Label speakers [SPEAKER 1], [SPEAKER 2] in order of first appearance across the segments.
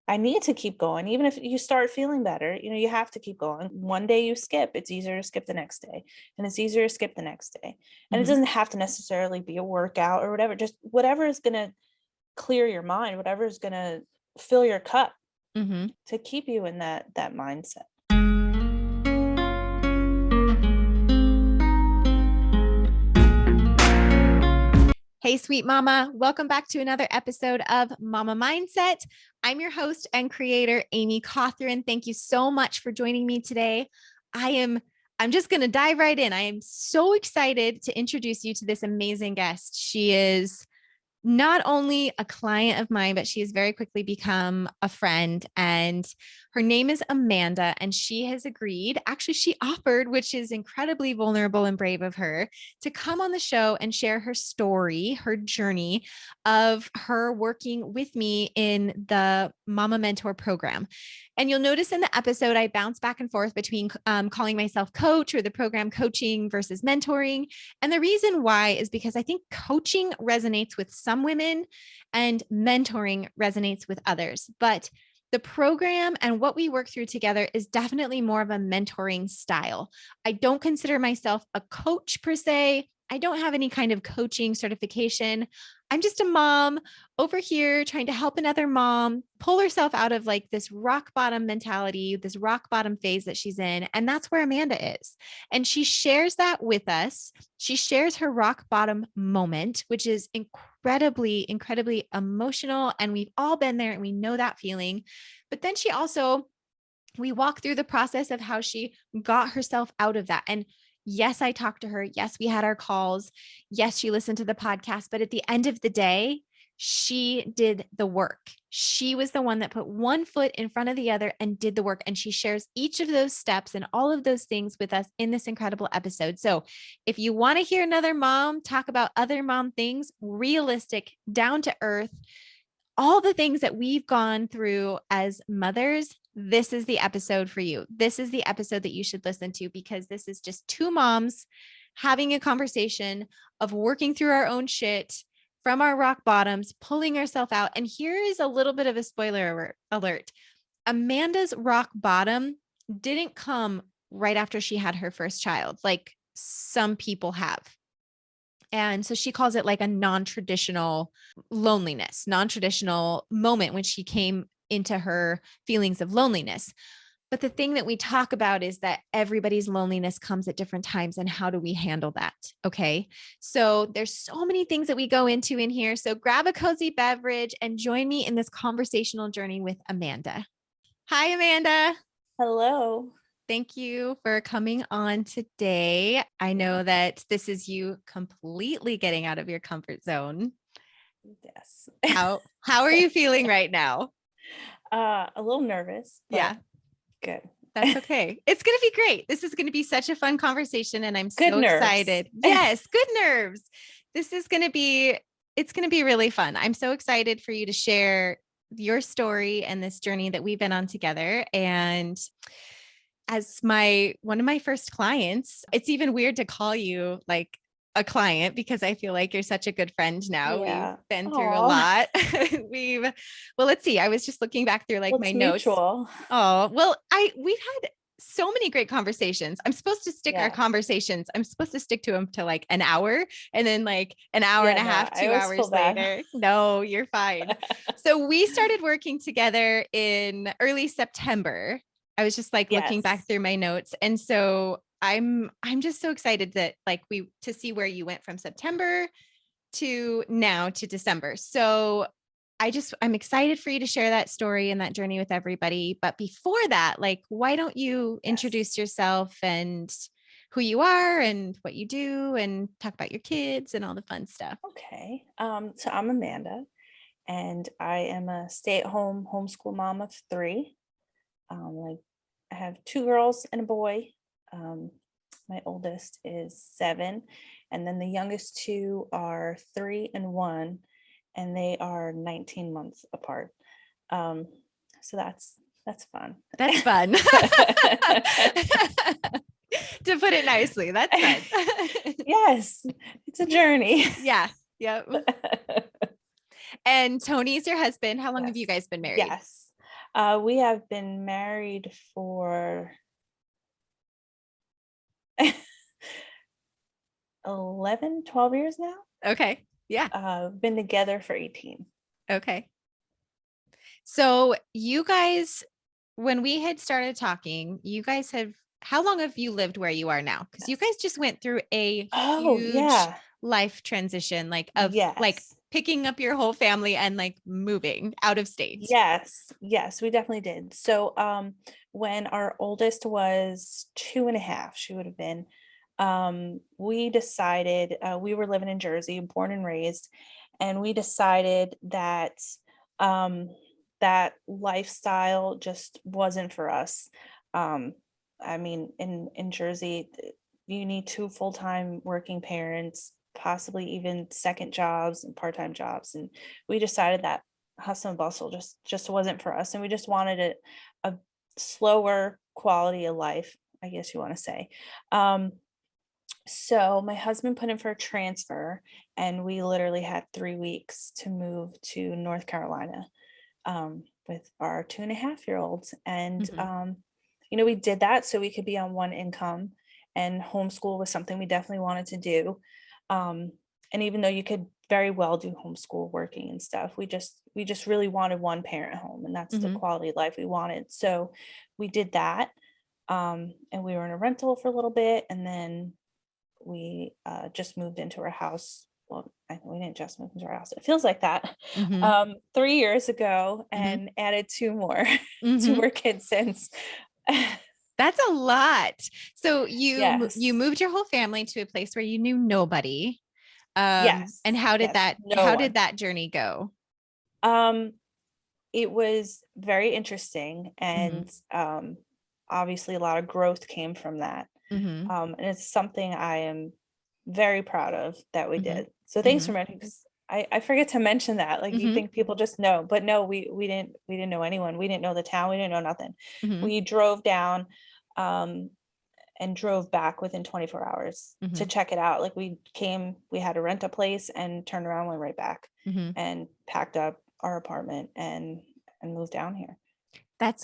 [SPEAKER 1] I need to keep going. Even if you start feeling better, you have to keep going. One day you skip, it's easier to skip the next day, and it's easier to skip the next day. And it doesn't have to necessarily be a workout or whatever, just whatever is going to clear your mind, whatever is going to fill your cup to keep you in that mindset.
[SPEAKER 2] Hey, sweet mama. Welcome back to another episode of Mama Mindset. I'm your host and creator, Amy Cawthron. Thank you so much for joining me today. I'm just going to dive right in. I am so excited to introduce you to this amazing guest. She is not only a client of mine, but she has very quickly become a friend. And her name is Amanda, and she has agreed. Actually, she offered, which is incredibly vulnerable and brave of her, to come on the show and share her story, her journey of her working with me in the Mama Mentor program. And you'll notice in the episode, I bounce back and forth between calling myself coach or the program coaching versus mentoring. And the reason why is because I think coaching resonates with some women and mentoring resonates with others. But the program and what we work through together is definitely more of a mentoring style. I don't consider myself a coach per se. I don't have any kind of coaching certification. I'm just a mom over here trying to help another mom pull herself out of like this rock bottom mentality, this rock bottom phase that she's in. And that's where Amanda is. And she shares that with us. She shares her rock bottom moment, which is incredibly, incredibly emotional. And we've all been there and we know that feeling. But then we walk through the process of how she got herself out of that. And yes, I talked to her. Yes, we had our calls. Yes, she listened to the podcast. But at the end of the day, she did the work. She was the one that put one foot in front of the other and did the work. And she shares each of those steps and all of those things with us in this incredible episode. So if you want to hear another mom talk about other mom things, realistic, down to earth, all the things that we've gone through as mothers, this is the episode for you. This is the episode that you should listen to, because this is just two moms having a conversation of working through our own shit from our rock bottoms, pulling ourselves out. And here is a little bit of a spoiler alert. Amanda's rock bottom didn't come right after she had her first child, like some people have. And so she calls it like a non-traditional loneliness, non-traditional moment when she came into her feelings of loneliness. But the thing that we talk about is that everybody's loneliness comes at different times, and how do we handle that? Okay. So there's so many things that we go into in here. So grab a cozy beverage and join me in this conversational journey with Amanda. Hi, Amanda.
[SPEAKER 1] Hello.
[SPEAKER 2] Thank you for coming on today. I know that this is you completely getting out of your comfort zone.
[SPEAKER 1] Yes.
[SPEAKER 2] How are you feeling right now?
[SPEAKER 1] A little nervous.
[SPEAKER 2] Yeah.
[SPEAKER 1] Good.
[SPEAKER 2] That's okay. It's going to be great. This is going to be such a fun conversation, and I'm so excited. Yes, good nerves. It's going to be really fun. I'm so excited for you to share your story and this journey that we've been on together. And as one of my first clients, it's even weird to call you like a client, because I feel like you're such a good friend now. Yeah. We've been through a lot. Well, let's see. I was just looking back through my notes.
[SPEAKER 1] Mutual.
[SPEAKER 2] Oh, well, we've had so many great conversations. I'm supposed to stick our conversations. I'm supposed to stick to them to like an hour, and then like an hour and a half, 2 hours later. No, you're fine. So we started working together in early September. I was just looking back through my notes. And so I'm just so excited that to see where you went from September to now to December. So I'm excited for you to share that story and that journey with everybody. But before that, why don't you introduce yourself and who you are and what you do, and talk about your kids and all the fun stuff.
[SPEAKER 1] Okay. So I'm Amanda, and I am a stay-at-home homeschool mom of 3. I have 2 girls and a boy. My oldest is 7, and then the youngest 2 are 3 and 1, and they are 19 months apart. So that's fun.
[SPEAKER 2] That's fun. To put it nicely, that's fun.
[SPEAKER 1] Yes, it's a journey.
[SPEAKER 2] Yeah. Yep. And Tony's your husband. How long have you guys been married?
[SPEAKER 1] Yes. We have been married for 11, 12 years now.
[SPEAKER 2] Okay. Yeah.
[SPEAKER 1] Been together for 18.
[SPEAKER 2] Okay. So you guys, when we had started talking, you guys how long have you lived where you are now? Because you
[SPEAKER 1] Yes.
[SPEAKER 2] guys just went through a
[SPEAKER 1] Oh,
[SPEAKER 2] huge
[SPEAKER 1] yeah.
[SPEAKER 2] life transition, like
[SPEAKER 1] Yes.
[SPEAKER 2] picking up your whole family and like moving out of state.
[SPEAKER 1] Yes. Yes, we definitely did. So, when our oldest was 2.5, she would have been, we decided, we were living in Jersey, born and raised, and we decided that, um, that lifestyle just wasn't for us. Um, I mean, in Jersey, you need two full-time working parents, possibly even second jobs and part-time jobs, and we decided that hustle and bustle just wasn't for us, and we just wanted a slower quality of life, I guess you want to say. Um, so my husband put in for a transfer, and we literally had 3 weeks to move to North Carolina, with our 2.5-year-olds. And,
[SPEAKER 2] Mhm.
[SPEAKER 1] we did that so we could be on one income, and homeschool was something we definitely wanted to do. Um, and even though you could very well do homeschool working and stuff, we just really wanted one parent home, and that's the
[SPEAKER 2] Mhm.
[SPEAKER 1] quality of life we wanted. So we did that. And we were in a rental for a little bit, and then we just moved into our house. Well, we didn't just move into our house. It feels like that.
[SPEAKER 2] Mhm.
[SPEAKER 1] 3 years ago,
[SPEAKER 2] Mhm.
[SPEAKER 1] and added two more, two
[SPEAKER 2] Mhm.
[SPEAKER 1] more kids since.
[SPEAKER 2] That's a lot. So you
[SPEAKER 1] Yes,
[SPEAKER 2] moved your whole family to a place where you knew nobody. And
[SPEAKER 1] yes, yes. No
[SPEAKER 2] how did
[SPEAKER 1] one.
[SPEAKER 2] that journey go?
[SPEAKER 1] Um, it was very interesting,
[SPEAKER 2] Mhm.
[SPEAKER 1] and obviously a lot of growth came from that.
[SPEAKER 2] Mhm.
[SPEAKER 1] And it's something I am very proud of that we
[SPEAKER 2] Mhm.
[SPEAKER 1] did. So thanks for
[SPEAKER 2] Mhm.
[SPEAKER 1] mentioning, because I forget to mention that. Like, you
[SPEAKER 2] Mhm.
[SPEAKER 1] think people just know, but no, we didn't know anyone. We didn't know the town. We didn't know nothing.
[SPEAKER 2] Mhm.
[SPEAKER 1] We drove down, um, and drove back within 24 hours to
[SPEAKER 2] Mhm.
[SPEAKER 1] check it out. Like, we had to rent a place and turned around, went right back,
[SPEAKER 2] Mhm.
[SPEAKER 1] and packed up our apartment and moved down here. And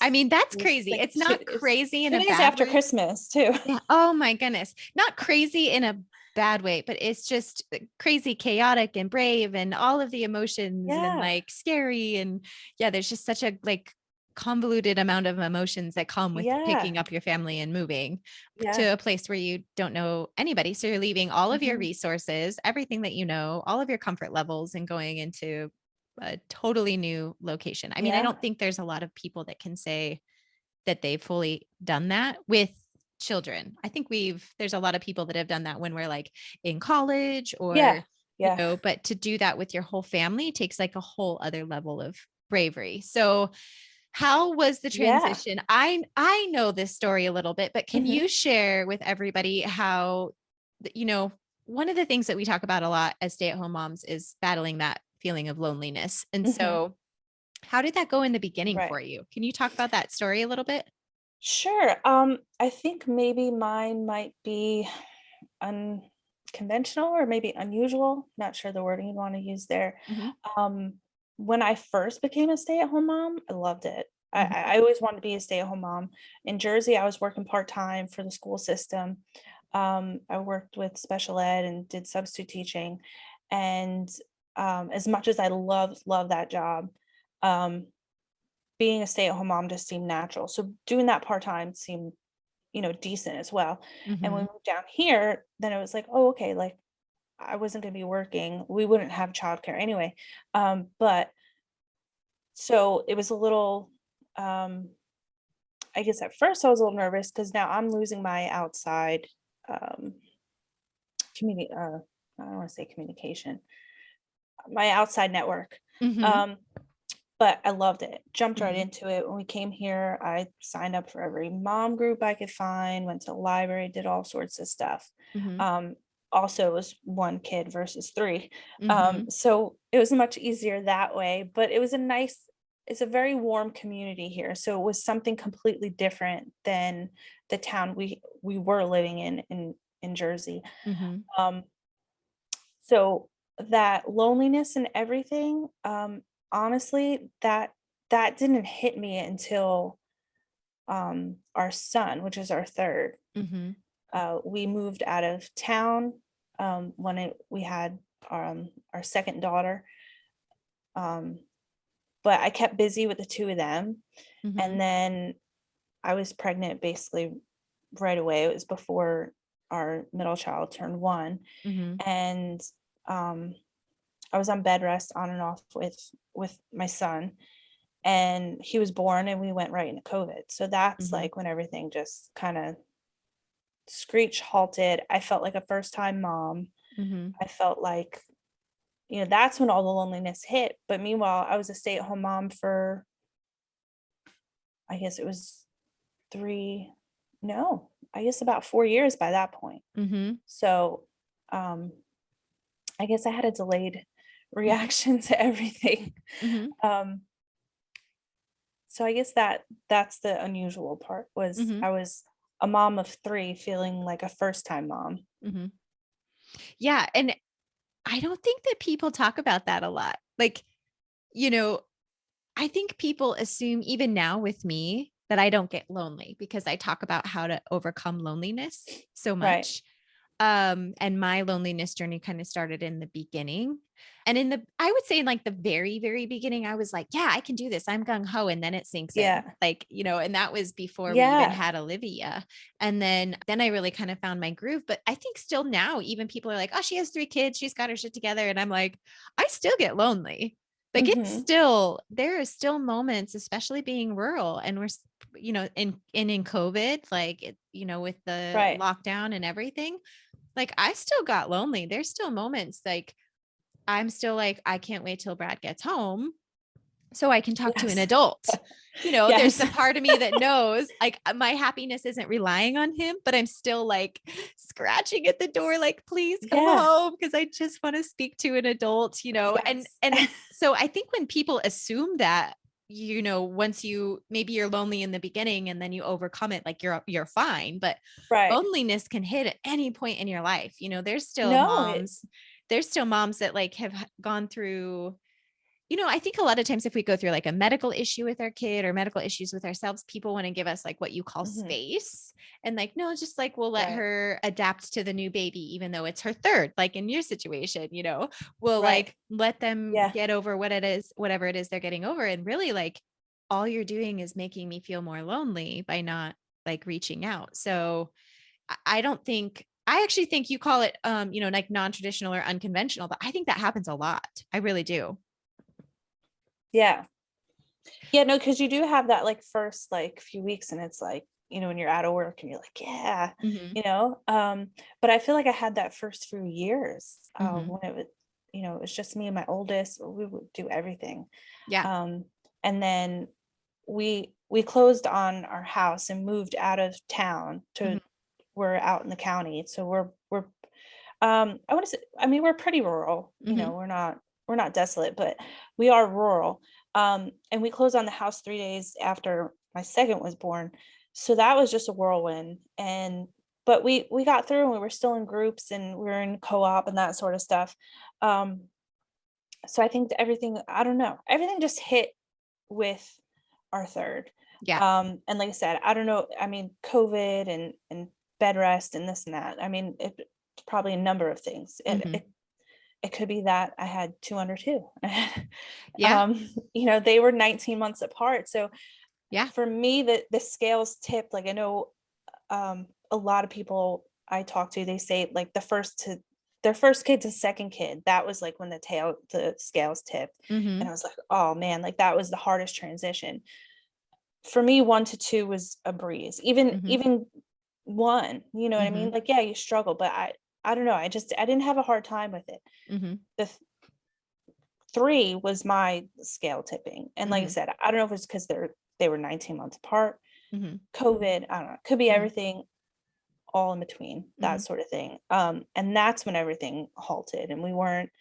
[SPEAKER 2] I mean, that's
[SPEAKER 1] it was
[SPEAKER 2] crazy.
[SPEAKER 1] like
[SPEAKER 2] It's not
[SPEAKER 1] it's
[SPEAKER 2] crazy in
[SPEAKER 1] two
[SPEAKER 2] a
[SPEAKER 1] days
[SPEAKER 2] bad
[SPEAKER 1] after
[SPEAKER 2] way.
[SPEAKER 1] Christmas too.
[SPEAKER 2] Yeah. Oh my goodness. Not crazy in a bad way, but it's just crazy, chaotic and brave and all of the emotions and
[SPEAKER 1] Yeah.
[SPEAKER 2] like scary. And yeah, there's just such a like convoluted amount of emotions that come with
[SPEAKER 1] Yeah.
[SPEAKER 2] picking up your family and moving to
[SPEAKER 1] Yeah.
[SPEAKER 2] a place where you don't know anybody. So you're leaving all of your
[SPEAKER 1] Mhm.
[SPEAKER 2] resources, everything that you know, all of your comfort levels and going into a totally new location. I mean, I
[SPEAKER 1] Yeah.
[SPEAKER 2] don't think there's a lot of people that can say that they've fully done that with children. I think there's a lot of people that have done that when we're like in college
[SPEAKER 1] Yeah.
[SPEAKER 2] or,
[SPEAKER 1] Yeah.
[SPEAKER 2] but to do that with your whole family takes like a whole other level of bravery. So how was the
[SPEAKER 1] Yeah.
[SPEAKER 2] transition? I know this story a little bit, but can
[SPEAKER 1] Mhm.
[SPEAKER 2] you share with everybody how, you know, one of the things that we talk about a lot as stay-at-home moms is battling that feeling of loneliness. And
[SPEAKER 1] Mhm.
[SPEAKER 2] so how did that go in the beginning
[SPEAKER 1] Right.
[SPEAKER 2] for you? Can you talk about that story a little bit?
[SPEAKER 1] Sure. I think maybe mine might be unconventional or maybe unusual. Not sure the wording you want to use there.
[SPEAKER 2] Mhm.
[SPEAKER 1] Um, when I first became a stay-at-home mom, I loved it. I,
[SPEAKER 2] Mhm.
[SPEAKER 1] I I always wanted to be a stay-at-home mom. In Jersey, I was working part-time for the school system. I worked with special ed and did substitute teaching. And as much as I love that job, um, being a stay-at-home mom just seemed natural. So doing that part-time seemed, decent as well. And when we
[SPEAKER 2] Mhm.
[SPEAKER 1] moved down here, then it was like, oh, okay, like I wasn't gonna be working. We wouldn't have childcare anyway. But so it was a little, um, I guess at first I was a little nervous because now I'm losing my outside, um, community, I don't want to say communication, my outside network.
[SPEAKER 2] Mhm.
[SPEAKER 1] Um, but I loved it. Jumped right
[SPEAKER 2] Mhm.
[SPEAKER 1] into it. When we came here, I signed up for every mom group I could find, went to the library, did all sorts of stuff.
[SPEAKER 2] Mhm.
[SPEAKER 1] Um, Also, it was one kid versus three.
[SPEAKER 2] Mhm.
[SPEAKER 1] So it was much easier that way, but it's a very warm community here. So it was something completely different than the town we were living in Jersey.
[SPEAKER 2] Mhm.
[SPEAKER 1] Um, so that loneliness and everything, honestly, that that didn't hit me until our son, which is our third.
[SPEAKER 2] Mm-hmm.
[SPEAKER 1] We moved out of town when we had our second daughter. But I kept busy with the two of them.
[SPEAKER 2] Mm-hmm.
[SPEAKER 1] And then I was pregnant basically right away. It was before our middle child turned 1.
[SPEAKER 2] Mm-hmm.
[SPEAKER 1] And I was on bed rest on and off with my son. And he was born and we went right into COVID. So that's
[SPEAKER 2] Mm-hmm.
[SPEAKER 1] like when everything just kind of screech halted. I felt like a first time mom.
[SPEAKER 2] Mm-hmm.
[SPEAKER 1] I felt like, that's when all the loneliness hit. But meanwhile, I was a stay-at-home mom for, I guess it was about 4 years by that point.
[SPEAKER 2] Mm-hmm.
[SPEAKER 1] So um, I guess I had a delayed reaction to everything.
[SPEAKER 2] Mm-hmm.
[SPEAKER 1] Um, so I guess that's the unusual part was
[SPEAKER 2] Mm-hmm.
[SPEAKER 1] I was a mom of 3 feeling like a first time mom.
[SPEAKER 2] Mm-hmm. Yeah. And I don't think that people talk about that a lot. Like, you know, I think people assume even now with me that I don't get lonely because I talk about how to overcome loneliness so
[SPEAKER 1] Right.
[SPEAKER 2] much. And my loneliness journey kind of started in the beginning. And I would say in like the very, very beginning, I was like, yeah, I can do this. I'm gung ho. And then it sinks in,
[SPEAKER 1] Yeah.
[SPEAKER 2] like, and that was before we even
[SPEAKER 1] Yeah.
[SPEAKER 2] had Olivia. And then I really kind of found my groove. But I think still now, even people are like, oh, she has 3 kids. She's got her shit together. And I'm like, I still get lonely. Like
[SPEAKER 1] Hmm.
[SPEAKER 2] there are still moments, especially being rural and we're, in COVID, like, with the
[SPEAKER 1] Right.
[SPEAKER 2] lockdown and everything, like I still got lonely. There's still moments like I'm still like, I can't wait till Brad gets home so I can talk to an
[SPEAKER 1] Yes.
[SPEAKER 2] adult. There's
[SPEAKER 1] Yes.
[SPEAKER 2] the part of me that knows like my happiness isn't relying on him, but I'm still like scratching at the door, like, please come
[SPEAKER 1] Yeah.
[SPEAKER 2] home because I just want to speak to an adult. And
[SPEAKER 1] Yes.
[SPEAKER 2] and so I think when people assume that, once maybe you're lonely in the beginning and then you overcome it, like you're fine, but
[SPEAKER 1] Right.
[SPEAKER 2] loneliness can hit at any point in your life.
[SPEAKER 1] No, it,
[SPEAKER 2] There's still moms that like have gone through, I think a lot of times if we go through like a medical issue with our kid or medical issues with ourselves, people want to give us like what you call
[SPEAKER 1] mhm,
[SPEAKER 2] space. And like, no, just like we'll let
[SPEAKER 1] right.
[SPEAKER 2] her adapt to the new baby, even though it's her third, like in your situation, we'll
[SPEAKER 1] Right.
[SPEAKER 2] like let them
[SPEAKER 1] Yeah.
[SPEAKER 2] get over whatever it is they're getting over. And really like all you're doing is making me feel more lonely by not like reaching out. So I don't think, I actually think you call it, like non-traditional or unconventional, but I think that happens a lot. I really do.
[SPEAKER 1] Yeah. Yeah, no, because you do have that like first like few weeks and it's like, when you're out of work and you're like, yeah,
[SPEAKER 2] Mm-hmm.
[SPEAKER 1] but I feel like I had that first few years
[SPEAKER 2] Mm-hmm.
[SPEAKER 1] when it was just me and my oldest, we would do everything.
[SPEAKER 2] Yeah.
[SPEAKER 1] Um, and then we closed on our house and moved out of town
[SPEAKER 2] Mhm,
[SPEAKER 1] to we're out in the county. So we're I want to say, I mean, we're pretty rural,
[SPEAKER 2] mhm,
[SPEAKER 1] we're not desolate, but we are rural. And we closed on the house 3 days after my second was born. So that was just a whirlwind. But we got through and we were still in groups and we were in co-op and that sort of stuff. Um, so I think that everything, I don't know, everything just hit with our third.
[SPEAKER 2] yeah,
[SPEAKER 1] And like I said, I don't know, I mean, COVID and bed rest and this and that. I mean, it's probably a number of things. It,
[SPEAKER 2] mhm,
[SPEAKER 1] it it could be that I had 2 under 2.
[SPEAKER 2] yeah,
[SPEAKER 1] They were 19 months apart. So
[SPEAKER 2] yeah,
[SPEAKER 1] for me, the scales tipped. Like I know a lot of people I talk to, they say like their first kid to second kid, that was like when the scales tipped. And
[SPEAKER 2] mhm,
[SPEAKER 1] I was like, oh man, like that was the hardest transition. For me, 1 to 2 was a breeze. Even
[SPEAKER 2] mhm,
[SPEAKER 1] even 1, you know what I
[SPEAKER 2] mhm,
[SPEAKER 1] mean? Like, yeah, you struggle, but I don't know. I didn't have a hard time with it.
[SPEAKER 2] mhm,
[SPEAKER 1] The 3 was my scale tipping. And like I
[SPEAKER 2] mhm,
[SPEAKER 1] said, I don't know if it's because they were 19 months apart,
[SPEAKER 2] mhm,
[SPEAKER 1] COVID, I don't know. Could be
[SPEAKER 2] mhm,
[SPEAKER 1] everything all in between, that
[SPEAKER 2] mhm,
[SPEAKER 1] sort of thing. And that's when everything halted and we weren't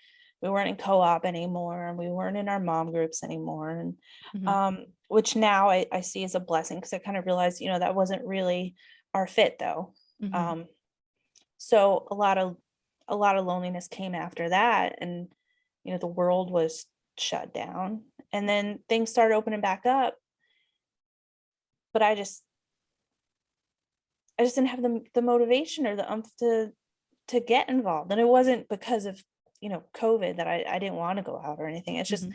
[SPEAKER 1] in co-op anymore and we weren't in our mom groups anymore. And
[SPEAKER 2] mhm,
[SPEAKER 1] which now I see as a blessing because I kind of realized, that wasn't really our fit though.
[SPEAKER 2] mhm,
[SPEAKER 1] Um, so a lot of loneliness came after that and the world was shut down And then things started opening back up, but I just didn't have the motivation or the umph to get involved. And it wasn't because of, COVID that I didn't want to go out or anything. It's just,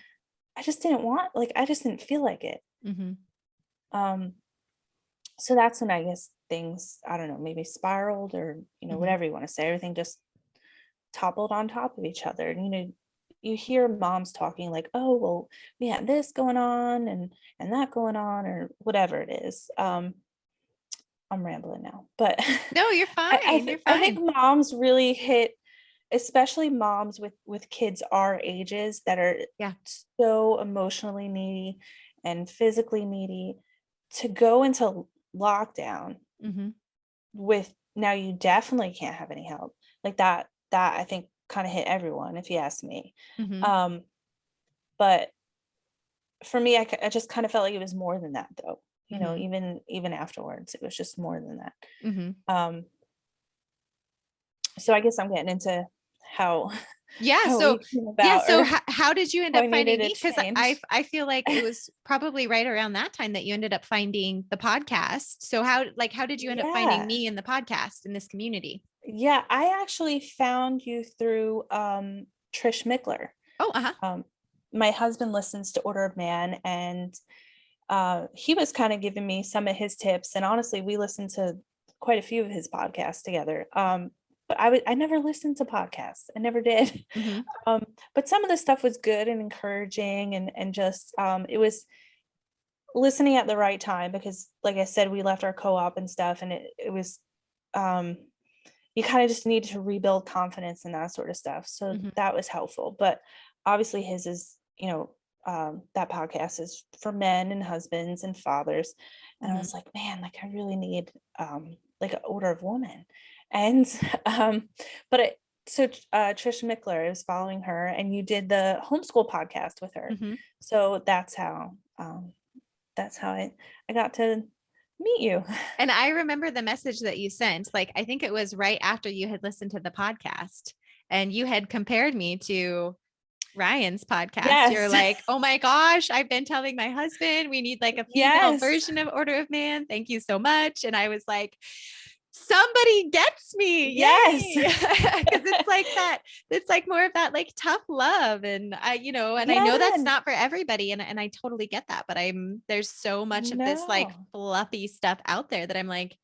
[SPEAKER 1] I just didn't want, like, I just didn't feel like it. Um, so that's when I guess things, I don't know, maybe spiraled or, whatever you want to say, everything just toppled on top of each other. And, you hear moms talking like, oh, well, we had this going on and that going on, or whatever it is. I'm rambling now, but
[SPEAKER 2] No, you're fine. You're
[SPEAKER 1] I think
[SPEAKER 2] fine.
[SPEAKER 1] moms really hit, especially moms with kids our ages that are
[SPEAKER 2] Yeah.
[SPEAKER 1] so emotionally needy and physically needy, to go into lockdown with, now you definitely can't have any help like that I think kind of hit everyone, if you ask me. But for me, I just kind of felt like it was more than that, though. Even afterwards, it was just more than that. So I guess I'm getting into how
[SPEAKER 2] Yeah.
[SPEAKER 1] how
[SPEAKER 2] So
[SPEAKER 1] we came
[SPEAKER 2] yeah.
[SPEAKER 1] about,
[SPEAKER 2] So
[SPEAKER 1] or
[SPEAKER 2] how did you end
[SPEAKER 1] how
[SPEAKER 2] up
[SPEAKER 1] I needed
[SPEAKER 2] finding
[SPEAKER 1] to
[SPEAKER 2] me? Because I
[SPEAKER 1] change.
[SPEAKER 2] I feel like it was probably right around that time that you ended up finding the podcast. So how did you end up finding
[SPEAKER 1] Yeah.
[SPEAKER 2] me in the podcast in this community?
[SPEAKER 1] Yeah, I actually found you through Trish Mickler.
[SPEAKER 2] Oh, uh-huh.
[SPEAKER 1] My husband listens to Order of Man, and he was kind of giving me some of his tips. And honestly, we listened to quite a few of his podcasts together. But I never listened to podcasts. I never did. But some of the stuff was good and encouraging, and just it was listening at the right time, because like I said, we left our co-op and stuff, and it was you kind of just need to rebuild confidence and that sort of stuff. So that was helpful. But obviously his is, that podcast is for men and husbands and fathers. And I was like, man, like I really need like an Order of Woman. And but so Trisha Mickler, I was following her, and you did the homeschool podcast with her. So that's how I got to meet you.
[SPEAKER 2] And I remember the message that you sent. Like, I think it was right after you had listened to the podcast and you had compared me to Ryan's podcast. You're
[SPEAKER 1] Yes.
[SPEAKER 2] like, oh my gosh, I've been telling my husband we need like a female
[SPEAKER 1] Yes.
[SPEAKER 2] version of Order of Man. Thank you so much. And I was like, somebody gets me.
[SPEAKER 1] Yes.
[SPEAKER 2] Because it's like that, it's like more of that like tough love. And and I know that's not for everybody. And I totally get that, but there's so much of this like fluffy stuff out there that I'm like,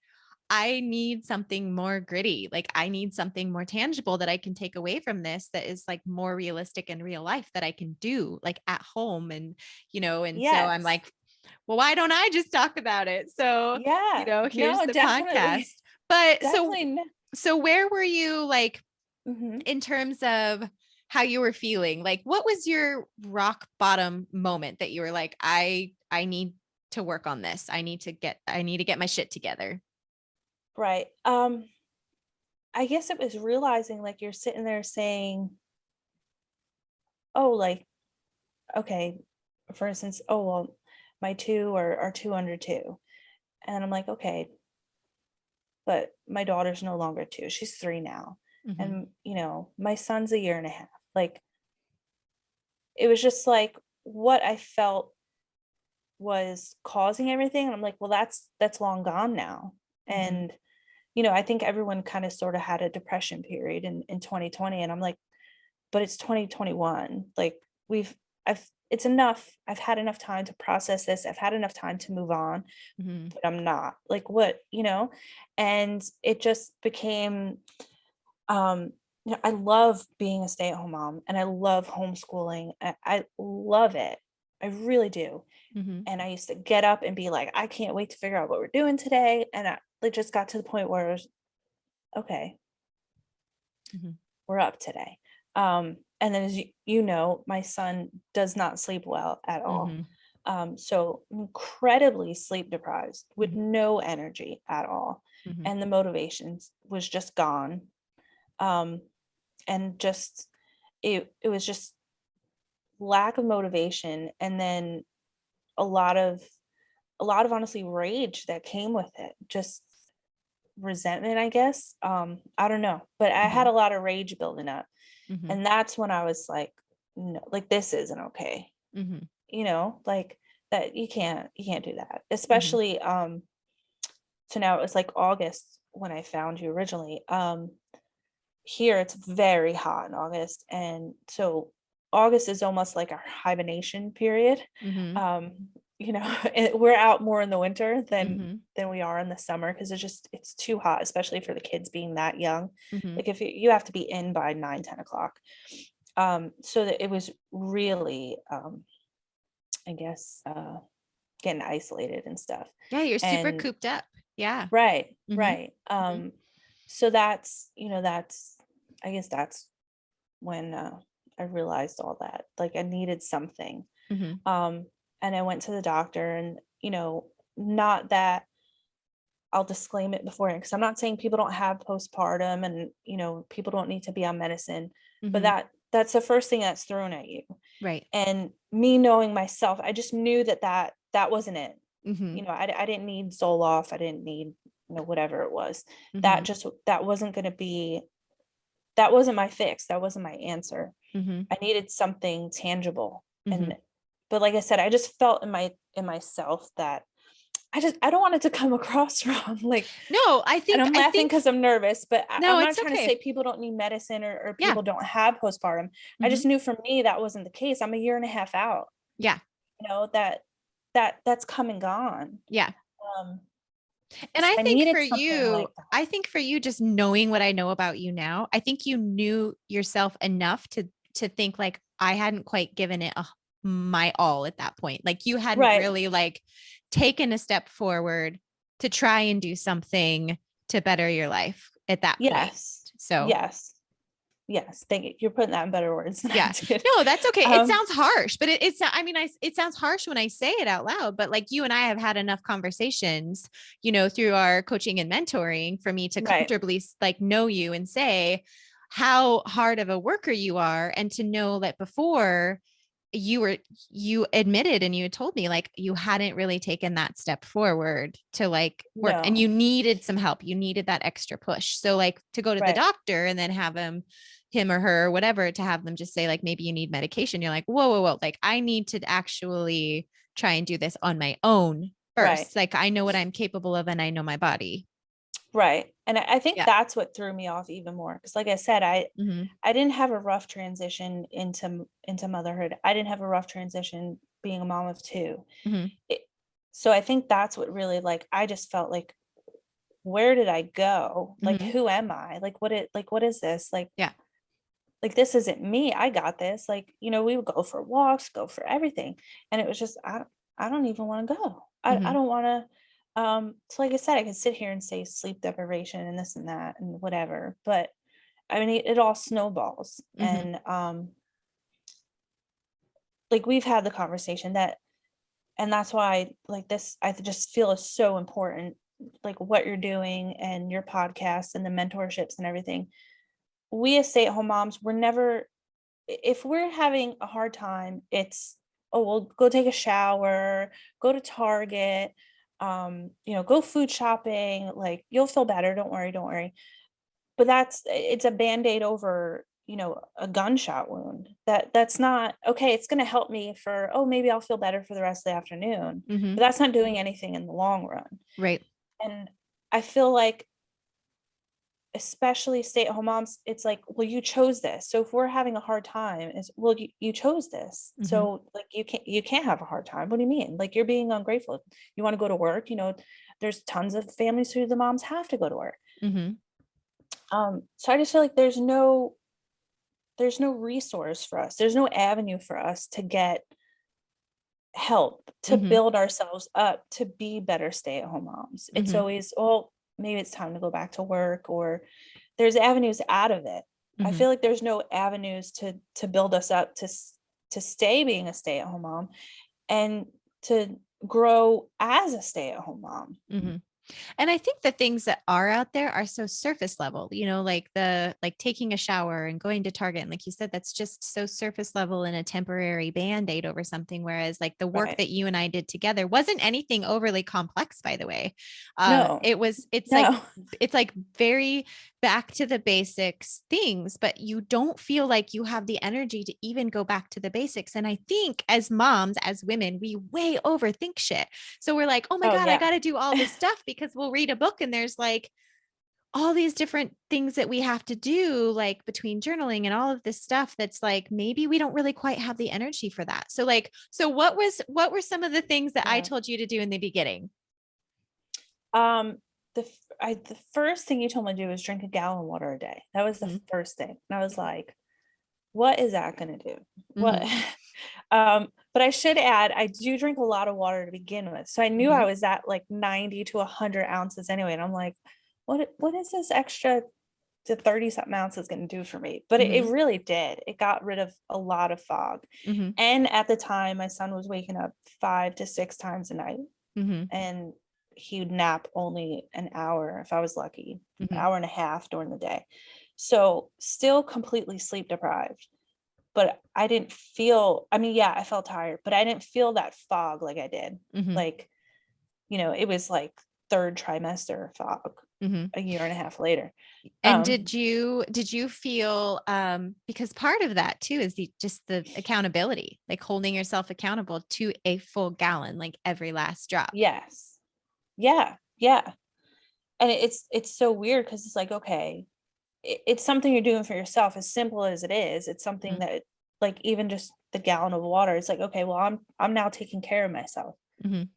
[SPEAKER 2] I need something more gritty. Like I need something more tangible that I can take away from this, that is like more realistic in real life, that I can do like at home. And, so I'm like, well, why don't I just talk about it? So,
[SPEAKER 1] Yeah.
[SPEAKER 2] here's the
[SPEAKER 1] Definitely.
[SPEAKER 2] podcast. But
[SPEAKER 1] Definitely.
[SPEAKER 2] so where were you like
[SPEAKER 1] Mm-hmm.
[SPEAKER 2] in terms of how you were feeling? Like, what was your rock bottom moment that you were like, I need to work on this. I need to get my shit together.
[SPEAKER 1] Right. I guess it was realizing, like, you're sitting there saying, oh, like, okay, for instance, oh, well, my two are two under two. And I'm like, okay, but my daughter's no longer two. She's three now. And, my son's a year and a half. Like, it was just like what I felt was causing everything. And I'm like, well, that's long gone now. And I think everyone kind of sort of had a depression period in 2020. And I'm like, but it's 2021. Like it's enough. I've had enough time to process this. I've had enough time to move on, but I'm not like, what, and it just became, I love being a stay-at-home mom, and I love homeschooling. I love it. I really do. And I used to get up and be like, I can't wait to figure out what we're doing today. And it just got to the point where it was, okay, we're up today. And then, as my son does not sleep well at all. So incredibly sleep deprived, with no energy at all. And the motivation was just gone. And just, it was just lack of motivation. And then a lot of honestly rage that came with it, just resentment, I guess. I don't know, but I had a lot of rage building up. And that's when I was like, no, like, this isn't okay. you know, like that you can't do that.
[SPEAKER 2] Mhm.
[SPEAKER 1] Especially so now it was like August when I found you originally. Here it's very hot in August, and so August is almost like our hibernation period.
[SPEAKER 2] Mhm.
[SPEAKER 1] Um, you know, we're out more in the winter
[SPEAKER 2] Mhm.
[SPEAKER 1] than we are in the summer because it's too hot, especially for the kids being that young.
[SPEAKER 2] Mhm.
[SPEAKER 1] Like if you have to be in by 9, 10 o'clock. So that it was really I guess getting isolated and stuff.
[SPEAKER 2] Yeah, you're super
[SPEAKER 1] And
[SPEAKER 2] cooped up. Yeah.
[SPEAKER 1] right,
[SPEAKER 2] Mhm.
[SPEAKER 1] right.
[SPEAKER 2] Mhm.
[SPEAKER 1] So that's, that's, I guess that's when I realized all that. Like I needed something.
[SPEAKER 2] Mhm.
[SPEAKER 1] Um, and I went to the doctor, and, not that I'll disclaim it beforehand, because I'm not saying people don't have postpartum and, people don't need to be on medicine, but
[SPEAKER 2] Mhm.
[SPEAKER 1] that's the first thing that's thrown at you.
[SPEAKER 2] Right.
[SPEAKER 1] And me knowing myself, I just knew that wasn't it.
[SPEAKER 2] Mhm.
[SPEAKER 1] I didn't need Zoloft. I didn't need, whatever it was.
[SPEAKER 2] Mhm.
[SPEAKER 1] That wasn't going to be, that wasn't my fix. That wasn't my answer.
[SPEAKER 2] Mhm.
[SPEAKER 1] I needed something tangible.
[SPEAKER 2] Mhm.
[SPEAKER 1] But like I said, I just felt in myself that I don't want it to come across wrong. Like,
[SPEAKER 2] No,
[SPEAKER 1] and I'm
[SPEAKER 2] I
[SPEAKER 1] laughing
[SPEAKER 2] think
[SPEAKER 1] because I'm nervous, but
[SPEAKER 2] no,
[SPEAKER 1] I'm not
[SPEAKER 2] it's
[SPEAKER 1] trying to
[SPEAKER 2] okay.
[SPEAKER 1] say people don't need medicine, or
[SPEAKER 2] Yeah.
[SPEAKER 1] people don't have postpartum. I
[SPEAKER 2] Mhm.
[SPEAKER 1] just knew for me that wasn't the case. I'm a year and a half out,
[SPEAKER 2] Yeah.
[SPEAKER 1] that's come and gone.
[SPEAKER 2] Yeah.
[SPEAKER 1] Um,
[SPEAKER 2] And
[SPEAKER 1] so
[SPEAKER 2] I
[SPEAKER 1] I
[SPEAKER 2] think
[SPEAKER 1] needed
[SPEAKER 2] for
[SPEAKER 1] something like
[SPEAKER 2] you,
[SPEAKER 1] that.
[SPEAKER 2] just knowing what I know about you now, I think you knew yourself enough to think like I hadn't quite given it my all at that point. Like you hadn't
[SPEAKER 1] Right.
[SPEAKER 2] really like taken a step forward to try and do something to better your life at that point.
[SPEAKER 1] Yes.
[SPEAKER 2] So
[SPEAKER 1] Yes. Yes. Thank you. You're putting that in better words than I
[SPEAKER 2] yeah.
[SPEAKER 1] did.
[SPEAKER 2] No, that's okay. It
[SPEAKER 1] Um,
[SPEAKER 2] sounds harsh, but I mean, it sounds harsh when I say it out loud, but like you and I have had enough conversations, through our coaching and mentoring for me to
[SPEAKER 1] right.
[SPEAKER 2] comfortably like know you and say how hard of a worker you are. And to know that before you admitted and you had told me like you hadn't really taken that step forward to like work and you
[SPEAKER 1] No.
[SPEAKER 2] needed some help. You needed that extra push. So like to go to the
[SPEAKER 1] Right.
[SPEAKER 2] doctor and then have him or her or whatever, to have them just say like maybe you need medication, you're like whoa whoa whoa, like I need to actually try and do this on my own
[SPEAKER 1] Right.
[SPEAKER 2] first. Like I know what I'm capable of and I know my body.
[SPEAKER 1] Right. And I think
[SPEAKER 2] Yeah.
[SPEAKER 1] that's what threw me off even more. Because like I said,
[SPEAKER 2] Mm-hmm.
[SPEAKER 1] I didn't have a rough transition into motherhood. I didn't have a rough transition being a mom of two.
[SPEAKER 2] Mm-hmm.
[SPEAKER 1] It, so I think that's what really, like, I just felt like, where did I go? Like,
[SPEAKER 2] Mm-hmm.
[SPEAKER 1] who am I? What is this?
[SPEAKER 2] Yeah.
[SPEAKER 1] Like this isn't me. I got this. Like, we would go for walks, go for everything. And it was just, I don't even want to go. I
[SPEAKER 2] Mm-hmm.
[SPEAKER 1] don't want to. So like I said, I could sit here and say sleep deprivation and this and that and whatever, but I mean, it all snowballs.
[SPEAKER 2] Mm-hmm.
[SPEAKER 1] And like we've had the conversation and that's why like this, I just feel is so important, like what you're doing and your podcast and the mentorships and everything. We as stay-at-home moms, we're never, if we're having a hard time, it's, oh, well, go take a shower, go to Target, go food shopping, like you'll feel better. Don't worry, don't worry. But it's a band-aid over, a gunshot wound. That's not okay. It's going to help me for, oh, maybe I'll feel better for the rest of the afternoon,
[SPEAKER 2] Mm-hmm.
[SPEAKER 1] but that's not doing anything in the long run.
[SPEAKER 2] Right.
[SPEAKER 1] And I feel like, especially stay-at-home moms, it's like, well, you chose this. So if we're having a hard time, it's, well, you chose this.
[SPEAKER 2] Mm-hmm.
[SPEAKER 1] So like you can't have a hard time. What do you mean? Like you're being ungrateful. You want to go to work, there's tons of families who the moms have to go to work.
[SPEAKER 2] Mm-hmm.
[SPEAKER 1] So I just feel like there's no resource for us. There's no avenue for us to get help to
[SPEAKER 2] Mm-hmm.
[SPEAKER 1] build ourselves up to be better stay-at-home moms. It's
[SPEAKER 2] Mm-hmm.
[SPEAKER 1] always, oh, maybe it's time to go back to work, or there's avenues out of it. I
[SPEAKER 2] Mm-hmm.
[SPEAKER 1] feel like there's no avenues to build us up to stay being a stay-at-home mom and to grow as a stay-at-home mom.
[SPEAKER 2] Mm-hmm. And I think the things that are out there are so surface level, like like taking a shower and going to Target. And like you said, that's just so surface level and a temporary band-aid over something. Whereas like the work
[SPEAKER 1] Right.
[SPEAKER 2] that you and I did together wasn't anything overly complex, by the way.
[SPEAKER 1] No, no.
[SPEAKER 2] It's like very back to the basics things, but you don't feel like you have the energy to even go back to the basics. And I think as moms, as women, we way overthink shit. So we're like, oh my
[SPEAKER 1] Oh
[SPEAKER 2] God, I
[SPEAKER 1] yeah.
[SPEAKER 2] got to do all this stuff because we'll read a book and there's like all these different things that we have to do, like between journaling and all of this stuff that's like, maybe we don't really quite have the energy for that. So like, what were some of the things that I
[SPEAKER 1] Yeah.
[SPEAKER 2] told you to do in the beginning?
[SPEAKER 1] The first thing you told me to do was drink a gallon of water a day. That was the
[SPEAKER 2] Mhm.
[SPEAKER 1] first thing. And I was like, what is that going to do? What?
[SPEAKER 2] Mhm.
[SPEAKER 1] But I should add, I do drink a lot of water to begin with. So I knew I
[SPEAKER 2] Mhm.
[SPEAKER 1] was at like 90 to 100 ounces anyway. And I'm like, what is this extra to 30 something ounces going to do for me? But it
[SPEAKER 2] Mhm.
[SPEAKER 1] really did. It got rid of a lot of fog.
[SPEAKER 2] Mhm.
[SPEAKER 1] And at the time, my son was waking up 5 to 6 times a night,
[SPEAKER 2] Mhm.
[SPEAKER 1] and he would nap only an hour if I was lucky,
[SPEAKER 2] Mhm.
[SPEAKER 1] hour and a half during the day. So still completely sleep deprived. But I didn't feel, I mean, yeah, I felt tired, but I didn't feel that fog like I did.
[SPEAKER 2] Mhm.
[SPEAKER 1] Like, it was like third trimester fog
[SPEAKER 2] Mhm.
[SPEAKER 1] a year and a half later.
[SPEAKER 2] And
[SPEAKER 1] Um,
[SPEAKER 2] did you feel because part of that too is the accountability, like holding yourself accountable to a full gallon, like every last drop.
[SPEAKER 1] yes. Yeah. Yeah. And it's so weird because it's like, okay, it's something you're doing for yourself, as simple as it is. It's something
[SPEAKER 2] Mhm.
[SPEAKER 1] that, like, even just the gallon of water, it's like, okay, well, I'm now taking care of myself,
[SPEAKER 2] Mhm.
[SPEAKER 1] and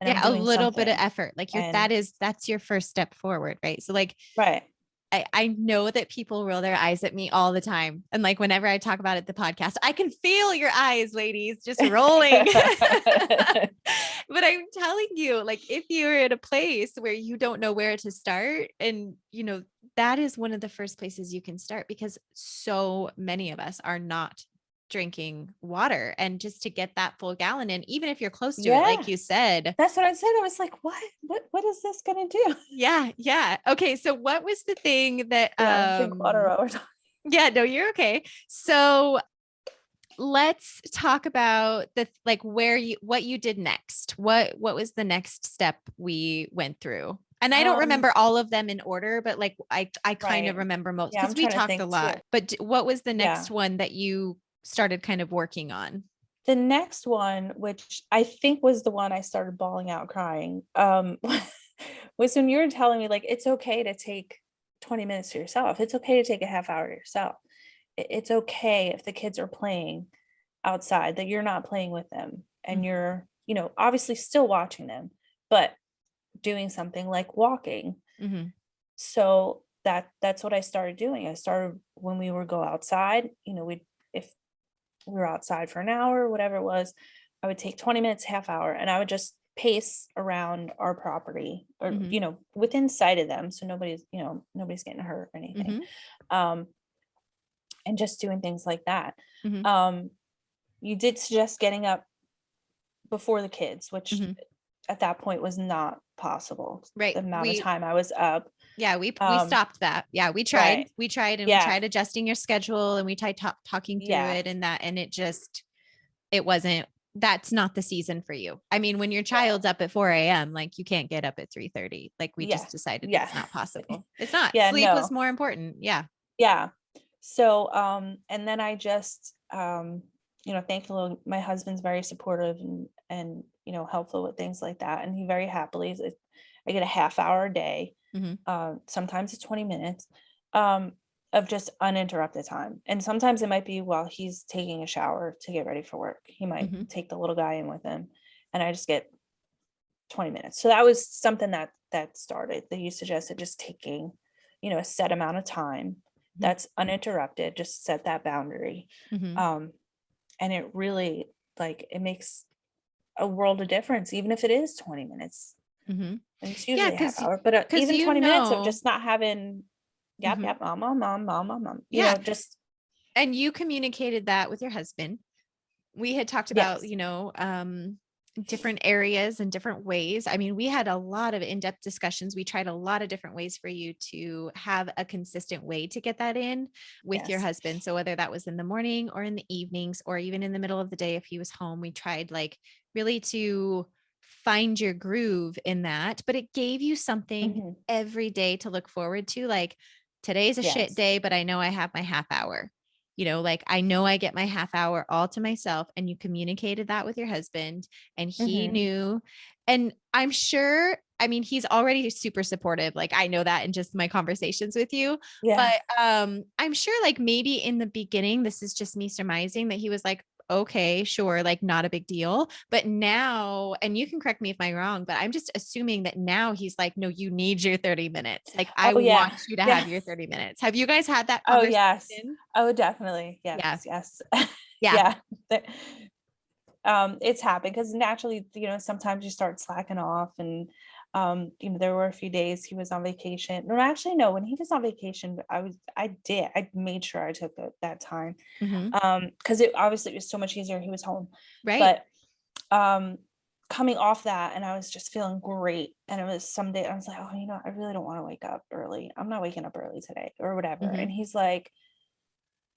[SPEAKER 1] I'm
[SPEAKER 2] Yeah, a
[SPEAKER 1] doing
[SPEAKER 2] little bit of
[SPEAKER 1] something.
[SPEAKER 2] effort. Like
[SPEAKER 1] And
[SPEAKER 2] that's your first step forward, right? So like
[SPEAKER 1] right.
[SPEAKER 2] I know that people roll their eyes at me all the time. And like whenever I talk about it, the podcast, I can feel your eyes, ladies, just rolling. But I'm telling you, like, if you're at a place where you don't know where to start, and that is one of the first places you can start because so many of us are not drinking water. And just to get that full gallon in, even if you're close to it, like
[SPEAKER 1] Yeah,
[SPEAKER 2] you said,
[SPEAKER 1] that's what I said. I was like, what is this gonna do?
[SPEAKER 2] yeah, yeah. Okay. So what was the thing that
[SPEAKER 1] Yeah, drink water while we're talking.
[SPEAKER 2] yeah, no, you're okay. So let's talk about like what you did next. What was the next step we went through? And I don't remember all of them in order, but like I kind of
[SPEAKER 1] Right.
[SPEAKER 2] remember most
[SPEAKER 1] Yeah, I'm
[SPEAKER 2] because we
[SPEAKER 1] trying to
[SPEAKER 2] talked a
[SPEAKER 1] think too.
[SPEAKER 2] lot. But what was the
[SPEAKER 1] Yeah.
[SPEAKER 2] next one that you started kind of working on?
[SPEAKER 1] The next one, which I think was the one I started bawling out crying, was when you were telling me, like, it's okay to take 20 minutes to yourself. It's okay to take a half hour to yourself. It's okay if the kids are playing outside, that you're not playing with them and
[SPEAKER 2] Mhm.
[SPEAKER 1] you're, obviously still watching them, but doing something like walking.
[SPEAKER 2] Mhm.
[SPEAKER 1] So that's what I started doing. I started when we would go outside, we if we were outside for an hour, whatever it was, I would take 20 minutes, half hour, and I would just pace around our property, or,
[SPEAKER 2] Mhm.
[SPEAKER 1] within sight of them. So nobody's getting hurt or anything.
[SPEAKER 2] Mhm.
[SPEAKER 1] Um, and just doing things like that.
[SPEAKER 2] Mhm.
[SPEAKER 1] Um, you did suggest getting up before the kids, which
[SPEAKER 2] Mhm.
[SPEAKER 1] at that point was not possible.
[SPEAKER 2] Right.
[SPEAKER 1] The amount of time I was up.
[SPEAKER 2] Yeah, we
[SPEAKER 1] Um,
[SPEAKER 2] stopped that. Yeah,
[SPEAKER 1] right.
[SPEAKER 2] we
[SPEAKER 1] Yeah.
[SPEAKER 2] tried adjusting your schedule and we tried talking through
[SPEAKER 1] Yeah.
[SPEAKER 2] it and it wasn't, that's not the season for you. I mean, when your
[SPEAKER 1] Yeah.
[SPEAKER 2] child's up at 4 a.m., like you can't get up at 3:30. Like we
[SPEAKER 1] Yeah.
[SPEAKER 2] just decided
[SPEAKER 1] Yeah.
[SPEAKER 2] that's not possible. It's not.
[SPEAKER 1] Yeah.
[SPEAKER 2] Sleep was
[SPEAKER 1] No.
[SPEAKER 2] more important. Yeah.
[SPEAKER 1] Yeah. So, and then I just, thankfully my husband's very supportive and, helpful with things like that. And he very happily, I get a half hour a day.
[SPEAKER 2] Mhm.
[SPEAKER 1] Sometimes it's 20 minutes, um, of just uninterrupted time. And sometimes it might be while he's taking a shower to get ready for work. He might
[SPEAKER 2] Mhm.
[SPEAKER 1] take the little guy in with him, and I just get 20 minutes. So that was something that started, that you suggested, just taking, a set amount of time
[SPEAKER 2] Mhm.
[SPEAKER 1] that's uninterrupted, just set that boundary.
[SPEAKER 2] Mhm.
[SPEAKER 1] Um, and it really, like, it makes a world of difference, even if it is 20 minutes.
[SPEAKER 2] Mhm.
[SPEAKER 1] And it's
[SPEAKER 2] Yeah,
[SPEAKER 1] usually a half
[SPEAKER 2] cuz
[SPEAKER 1] hour, but
[SPEAKER 2] cuz
[SPEAKER 1] even
[SPEAKER 2] you
[SPEAKER 1] 20 minutes of
[SPEAKER 2] know.
[SPEAKER 1] just not having, yep,
[SPEAKER 2] Mhm.
[SPEAKER 1] yep, mom,
[SPEAKER 2] Yeah,
[SPEAKER 1] just,
[SPEAKER 2] and you communicated that with your husband. We had talked about,
[SPEAKER 1] yes.
[SPEAKER 2] different areas and different ways. I mean, we had a lot of in-depth discussions. We tried a lot of different ways for you to have a consistent way to get that in with your
[SPEAKER 1] Yes.
[SPEAKER 2] husband. So whether that was in the morning or in the evenings or even in the middle of the day, if he was home, we tried like really to find your groove in that, but it gave you something
[SPEAKER 1] Hmm.
[SPEAKER 2] every day to look forward to. Like today's a shit
[SPEAKER 1] Yes.
[SPEAKER 2] day, but I know I have my half hour. Like I know I get my half hour all to myself, and you communicated that with your husband and he
[SPEAKER 1] Hmm.
[SPEAKER 2] knew. And I'm sure, I mean, he's already super supportive. Like I know that in just my conversations with you,
[SPEAKER 1] Yeah.
[SPEAKER 2] but I'm sure like maybe in the beginning, this is just me surmising that he was like, okay, sure, like not a big deal. But now, and you can correct me if I'm wrong, but I'm just assuming that now he's like, no, you need your 30 minutes. Like I
[SPEAKER 1] Oh yeah.
[SPEAKER 2] want you to
[SPEAKER 1] Yeah.
[SPEAKER 2] have your 30 minutes. Have you guys had that
[SPEAKER 1] Oh yes.
[SPEAKER 2] conversation?
[SPEAKER 1] Oh definitely.
[SPEAKER 2] Yeah.
[SPEAKER 1] Yes. Yes.
[SPEAKER 2] Yeah.
[SPEAKER 1] Yeah. Th- it's happened because naturally, sometimes you start slacking off, and there were a few days he was on vacation. No, actually, no, when he was on vacation, I made sure I took that time.
[SPEAKER 2] Hmm.
[SPEAKER 1] Because it obviously it was so much easier. He was home,
[SPEAKER 2] Right.
[SPEAKER 1] but um coming off that, and I was just feeling great. And it was some day I was like, oh, I really don't want to wake up early. I'm not waking up early today or whatever.
[SPEAKER 2] Hmm.
[SPEAKER 1] And he's like,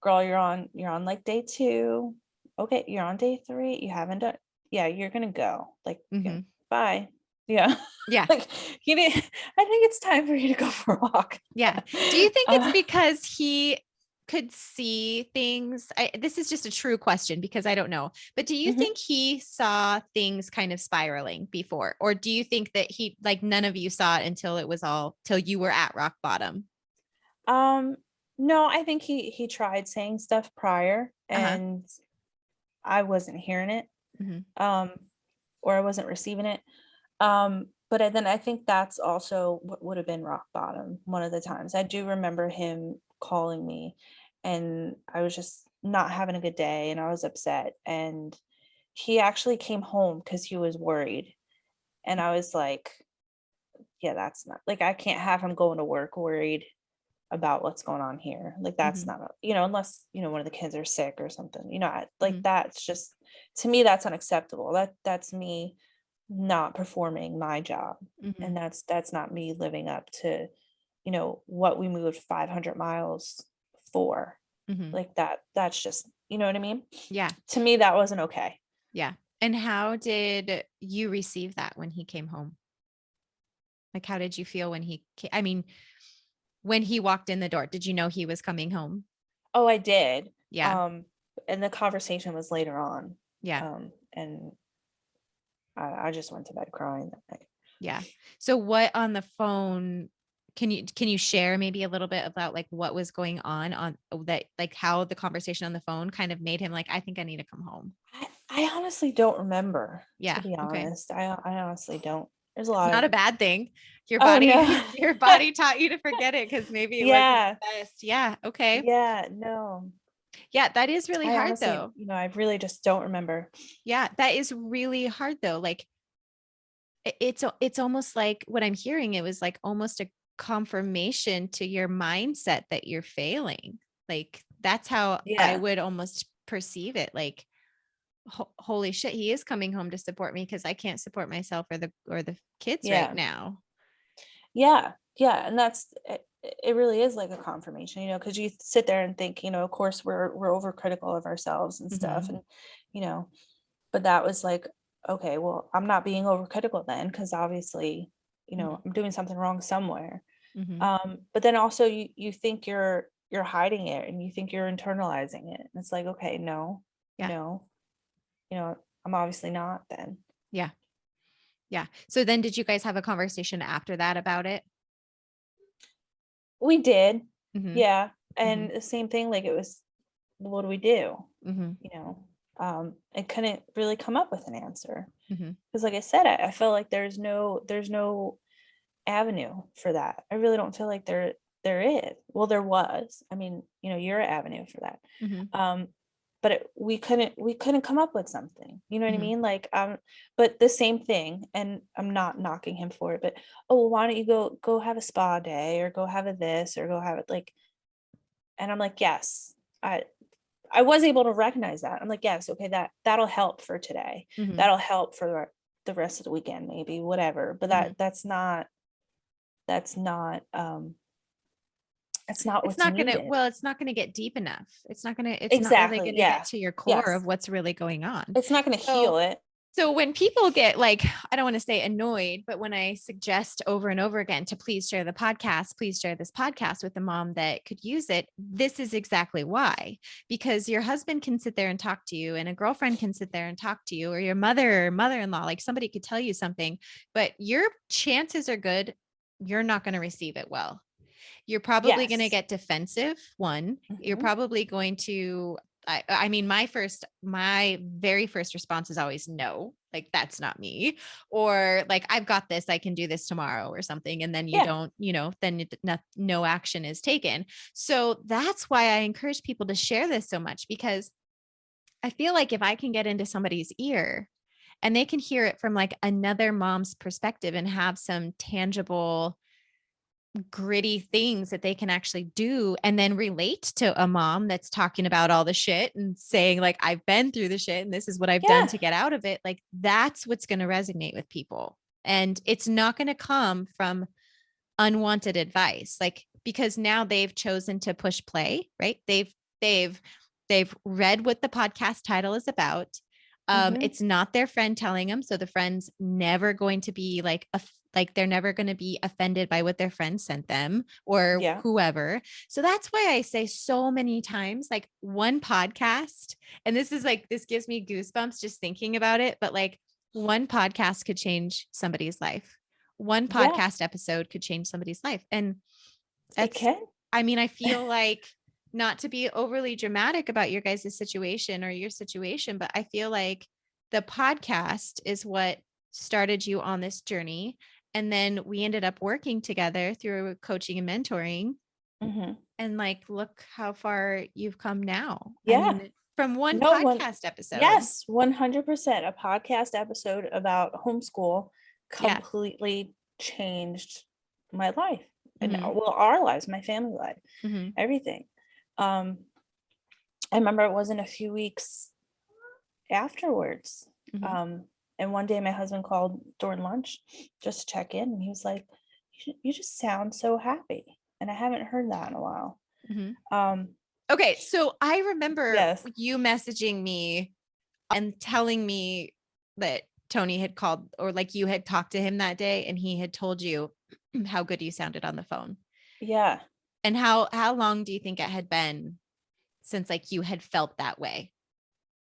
[SPEAKER 1] girl, you're on like day 2. Okay, you're on day 3. You haven't done, yeah, you're gonna go. Like, yeah,
[SPEAKER 2] Hmm.
[SPEAKER 1] bye. Yeah.
[SPEAKER 2] Yeah.
[SPEAKER 1] Like, I think it's time for you to go for a walk.
[SPEAKER 2] Yeah. Do you think it's
[SPEAKER 1] Uh,
[SPEAKER 2] because he could see things? This is just a true question because I don't know. But do you
[SPEAKER 1] mhm.
[SPEAKER 2] think he saw things kind of spiraling before? Or do you think that he, like, none of you saw it until it was all, till you were at rock bottom?
[SPEAKER 1] Um, no, I think he tried saying stuff prior,
[SPEAKER 2] Uh huh.
[SPEAKER 1] and I wasn't hearing it.
[SPEAKER 2] Hmm.
[SPEAKER 1] Um, or I wasn't receiving it. But then I think that's also what would have been rock bottom one of the times. I do remember him calling me, and I was just not having a good day and I was upset. And he actually came home because he was worried. And I was like, yeah, that's not like, I can't have him going to work worried about what's going on here. Like that's
[SPEAKER 2] Hmm.
[SPEAKER 1] not, unless, one of the kids are sick or something, like
[SPEAKER 2] Hmm.
[SPEAKER 1] that's just, to me, that's unacceptable. That's me not performing my job.
[SPEAKER 2] Hmm.
[SPEAKER 1] And that's not me living up to, what we moved 500 miles for.
[SPEAKER 2] Hmm.
[SPEAKER 1] Like that's just, you know what I mean?
[SPEAKER 2] Yeah.
[SPEAKER 1] To me, that wasn't okay.
[SPEAKER 2] Yeah. And how did you receive that when he came home? Like, how did you feel when he came? I mean, when he walked in the door, did you know he was coming home?
[SPEAKER 1] Oh, I did.
[SPEAKER 2] Yeah.
[SPEAKER 1] And the conversation was later on.
[SPEAKER 2] Yeah.
[SPEAKER 1] And I just went to bed crying that night.
[SPEAKER 2] Yeah. So what on the phone, can you share maybe a little bit about like what was going on that, like how the conversation on the phone kind of made him like, I think I need to come home.
[SPEAKER 1] I honestly don't remember, to
[SPEAKER 2] Yeah.
[SPEAKER 1] be
[SPEAKER 2] Okay.
[SPEAKER 1] honest. I honestly don't. There's a
[SPEAKER 2] It's
[SPEAKER 1] lot
[SPEAKER 2] not
[SPEAKER 1] of,
[SPEAKER 2] a bad thing. Your
[SPEAKER 1] oh
[SPEAKER 2] body,
[SPEAKER 1] no.
[SPEAKER 2] your body taught you to forget it because maybe it wasn't
[SPEAKER 1] Yeah.
[SPEAKER 2] the best. Yeah. Okay.
[SPEAKER 1] Yeah, no.
[SPEAKER 2] Yeah. That is really
[SPEAKER 1] I
[SPEAKER 2] hard
[SPEAKER 1] honestly,
[SPEAKER 2] though.
[SPEAKER 1] I really just don't remember.
[SPEAKER 2] Yeah. That is really hard though. Like it's almost like what I'm hearing, it was like almost a confirmation to your mindset that you're failing. Like that's how I
[SPEAKER 1] Yeah.
[SPEAKER 2] would almost perceive it. Like, holy shit, he is coming home to support me because I can't support myself or the kids right
[SPEAKER 1] Yeah.
[SPEAKER 2] now.
[SPEAKER 1] Yeah. Yeah. And that's it, it really is like a confirmation, because you sit there and think, of course we're overcritical of ourselves and stuff.
[SPEAKER 2] Hmm.
[SPEAKER 1] And, you know, but that was like, okay, well, I'm not being overcritical then, because obviously,
[SPEAKER 2] Hmm.
[SPEAKER 1] I'm doing something wrong somewhere.
[SPEAKER 2] Hmm.
[SPEAKER 1] But then also you think you're hiding it, and you think you're internalizing it. And it's like, okay, no,
[SPEAKER 2] Yeah.
[SPEAKER 1] I'm obviously not then.
[SPEAKER 2] Yeah. Yeah. So then did you guys have a conversation after that about it?
[SPEAKER 1] We did.
[SPEAKER 2] Hmm.
[SPEAKER 1] Yeah.
[SPEAKER 2] Hmm.
[SPEAKER 1] And the same thing, like it was, well, what do we do?
[SPEAKER 2] Hmm.
[SPEAKER 1] I couldn't really come up with an answer.
[SPEAKER 2] Hmm.
[SPEAKER 1] Because like I said, I feel like there's no avenue for that. I really don't feel like there is. Well, there was. I mean, you're an avenue for that.
[SPEAKER 2] Hmm.
[SPEAKER 1] Um, but we couldn't come up with something. You know what I
[SPEAKER 2] Hmm.
[SPEAKER 1] mean? Like, but the same thing, and I'm not knocking him for it, but oh, well, why don't you go have a spa day, or go have a this, or go have it like, and I'm like, yes, I I was able to recognize that. I'm like, yes, okay, that'll help for today.
[SPEAKER 2] Mhm.
[SPEAKER 1] That'll help for the rest of the weekend, maybe, whatever. But
[SPEAKER 2] Mhm.
[SPEAKER 1] that's not that's not that's not
[SPEAKER 2] It's
[SPEAKER 1] what's
[SPEAKER 2] not gonna,
[SPEAKER 1] needed.
[SPEAKER 2] well, it's not gonna get deep enough. It's not really
[SPEAKER 1] Exactly.
[SPEAKER 2] gonna get
[SPEAKER 1] Yeah.
[SPEAKER 2] to your core of
[SPEAKER 1] Yes.
[SPEAKER 2] what's really going on.
[SPEAKER 1] It's not going to
[SPEAKER 2] So,
[SPEAKER 1] heal it.
[SPEAKER 2] so when people get like, I don't want to say annoyed, but when I suggest over and over again to please share the podcast, please share this podcast with a mom that could use it, this is exactly why. Because your husband can sit there and talk to you, and a girlfriend can sit there and talk to you, or your mother or mother-in-law, like somebody could tell you something, but your chances are good you're not going to receive it well. You're probably going to
[SPEAKER 1] Yes.
[SPEAKER 2] get defensive. One, you're
[SPEAKER 1] Mhm.
[SPEAKER 2] probably going to, I mean, my very first response is always no, like that's not me, or like, I've got this, I can do this tomorrow or something. And then you
[SPEAKER 1] Yeah.
[SPEAKER 2] don't, then no action is taken. So that's why I encourage people to share this so much, because I feel like if I can get into somebody's ear and they can hear it from like another mom's perspective and have some tangible, gritty things that they can actually do and then relate to a mom that's talking about all the shit and saying like, I've been through the shit and this is what I've done
[SPEAKER 1] Yeah.
[SPEAKER 2] to get out of it. Like that's what's going to resonate with people. And it's not going to come from unwanted advice, like, because now they've chosen to push play, right? They've they've read what the podcast title is about.
[SPEAKER 1] Mhm.
[SPEAKER 2] It's not their friend telling them, so the friend's never going to be like they're never going to be offended by what their friend sent them or
[SPEAKER 1] Yeah.
[SPEAKER 2] whoever. So that's why I say so many times, like one podcast, and this is like, this gives me goosebumps just thinking about it, but like one podcast could change somebody's life. One
[SPEAKER 1] Yeah.
[SPEAKER 2] podcast episode could change somebody's life. And
[SPEAKER 1] It
[SPEAKER 2] that's,
[SPEAKER 1] can.
[SPEAKER 2] I mean, I feel like, not to be overly dramatic about your guys' situation or your situation, but I feel like the podcast is what started you on this journey. And then we ended up working together through coaching and mentoring.
[SPEAKER 1] Mhm.
[SPEAKER 2] And like, look how far you've come now. I
[SPEAKER 1] Yeah.
[SPEAKER 2] mean, from one
[SPEAKER 1] No one.
[SPEAKER 2] podcast episode.
[SPEAKER 1] Yes, 100%. A podcast episode about homeschool
[SPEAKER 2] Yeah.
[SPEAKER 1] completely changed my life and,
[SPEAKER 2] Hmm.
[SPEAKER 1] well, our lives, my family life,
[SPEAKER 2] Hmm.
[SPEAKER 1] everything. Um, I remember it wasn't a few weeks afterwards.
[SPEAKER 2] Hmm.
[SPEAKER 1] Um, and one day my husband called during lunch just to check in, and he was like, you just sound so happy. And I haven't heard that in a while.
[SPEAKER 2] Hmm.
[SPEAKER 1] Um,
[SPEAKER 2] Okay. So I remember
[SPEAKER 1] yes.
[SPEAKER 2] you messaging me and telling me that Tony had called, or like you had talked to him that day and he had told you how good you sounded on the phone.
[SPEAKER 1] Yeah.
[SPEAKER 2] And how long do you think it had been since like you had felt that way?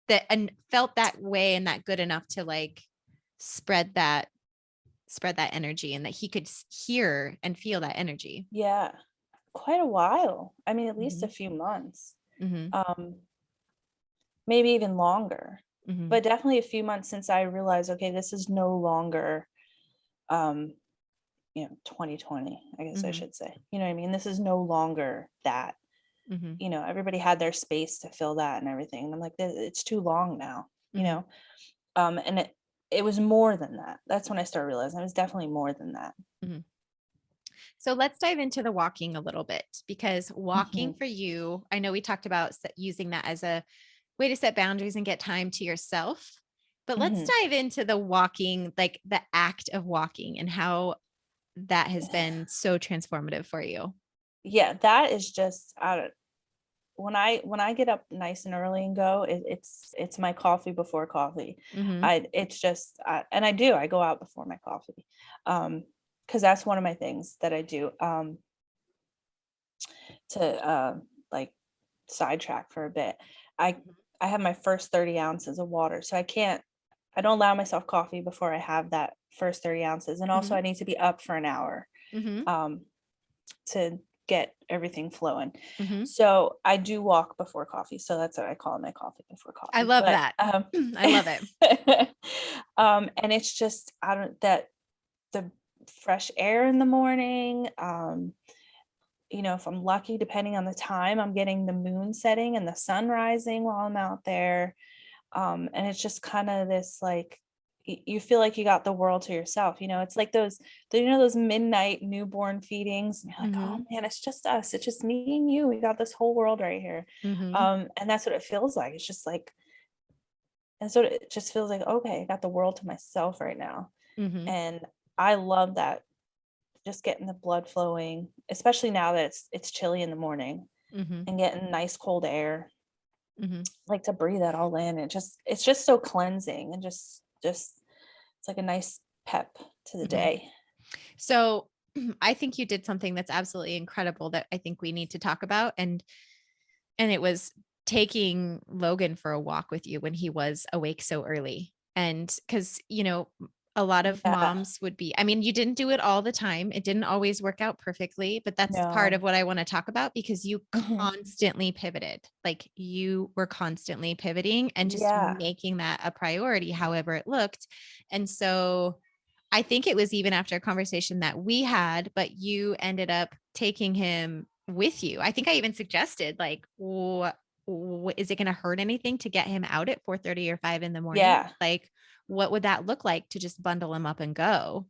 [SPEAKER 2] That and felt that way and that good enough to like spread that energy, and that he could hear and feel that energy.
[SPEAKER 1] Yeah. Quite a while. I mean, at least a
[SPEAKER 2] Hmm.
[SPEAKER 1] few months.
[SPEAKER 2] Hmm.
[SPEAKER 1] Um, maybe even longer,
[SPEAKER 2] Hmm.
[SPEAKER 1] but definitely a few months since I realized, okay, this is no longer, um, 2020, I guess I
[SPEAKER 2] Hmm.
[SPEAKER 1] should say. You know what I mean? This is no longer that.
[SPEAKER 2] Hmm.
[SPEAKER 1] Everybody had their space to fill that and everything. And I'm like, it's too long now,
[SPEAKER 2] Hmm.
[SPEAKER 1] and it was more than that. That's when I started realizing it was definitely more than that.
[SPEAKER 2] Hmm. So let's dive into the walking a little bit, because walking
[SPEAKER 1] Mhm.
[SPEAKER 2] for you, I know we talked about using that as a way to set boundaries and get time to yourself. But let's
[SPEAKER 1] Mhm.
[SPEAKER 2] dive into the walking, like the act of walking and how that has been so transformative for you.
[SPEAKER 1] Yeah, that is just when I get up nice and early and go, it's my coffee before coffee.
[SPEAKER 2] Hmm.
[SPEAKER 1] It's just and I go out before my coffee, because that's one of my things that I do, to like sidetrack for a bit. I I have my first 30 ounces of water, so I don't allow myself coffee before I have that first 30 ounces, and also
[SPEAKER 2] Hmm.
[SPEAKER 1] I need to be up for an hour,
[SPEAKER 2] Hmm.
[SPEAKER 1] um, to get everything flowing.
[SPEAKER 2] Hmm.
[SPEAKER 1] So I do walk before coffee. So that's what I call it, my coffee before
[SPEAKER 2] I
[SPEAKER 1] coffee.
[SPEAKER 2] love
[SPEAKER 1] But
[SPEAKER 2] that. I love it.
[SPEAKER 1] and it's just I don't that the fresh air in the morning. If I'm lucky, depending on the time, I'm getting the moon setting and the sun rising while I'm out there. And it's just kind of this like, you feel like you got the world to yourself. It's like those midnight newborn feedings. And you're like,
[SPEAKER 2] Mm-hmm.
[SPEAKER 1] oh man, it's just us. It's just me and you. We got this whole world right here.
[SPEAKER 2] Mm-hmm.
[SPEAKER 1] And that's what it feels like. It's just like, and so it just feels like, okay, I got the world to myself right now.
[SPEAKER 2] Mm-hmm.
[SPEAKER 1] And I love that, just getting the blood flowing, especially now that it's chilly in the morning,
[SPEAKER 2] Mm-hmm.
[SPEAKER 1] and getting nice cold air.
[SPEAKER 2] Mm-hmm.
[SPEAKER 1] Like to breathe that all in. It's just so cleansing, and just it's like a nice pep to the
[SPEAKER 2] Mm-hmm.
[SPEAKER 1] day.
[SPEAKER 2] So I think you did something that's absolutely incredible that I think we need to talk about. And it was taking Logan for a walk with you when he was awake so early. And because, a lot of
[SPEAKER 1] Yeah.
[SPEAKER 2] moms would be, I mean, you didn't do it all the time. It didn't always work out perfectly, but that's part
[SPEAKER 1] No.
[SPEAKER 2] of what I want to talk about because you
[SPEAKER 1] Mhm.
[SPEAKER 2] constantly pivoted. Like you were constantly pivoting and just
[SPEAKER 1] Yeah.
[SPEAKER 2] making that a priority, however it looked. And so I think it was even after a conversation that we had, but you ended up taking him with you. I think I even suggested like, is it going to hurt anything to get him out at 4:30 or 5 in the morning?
[SPEAKER 1] Yeah.
[SPEAKER 2] Like, what would that look like to just bundle him up and go?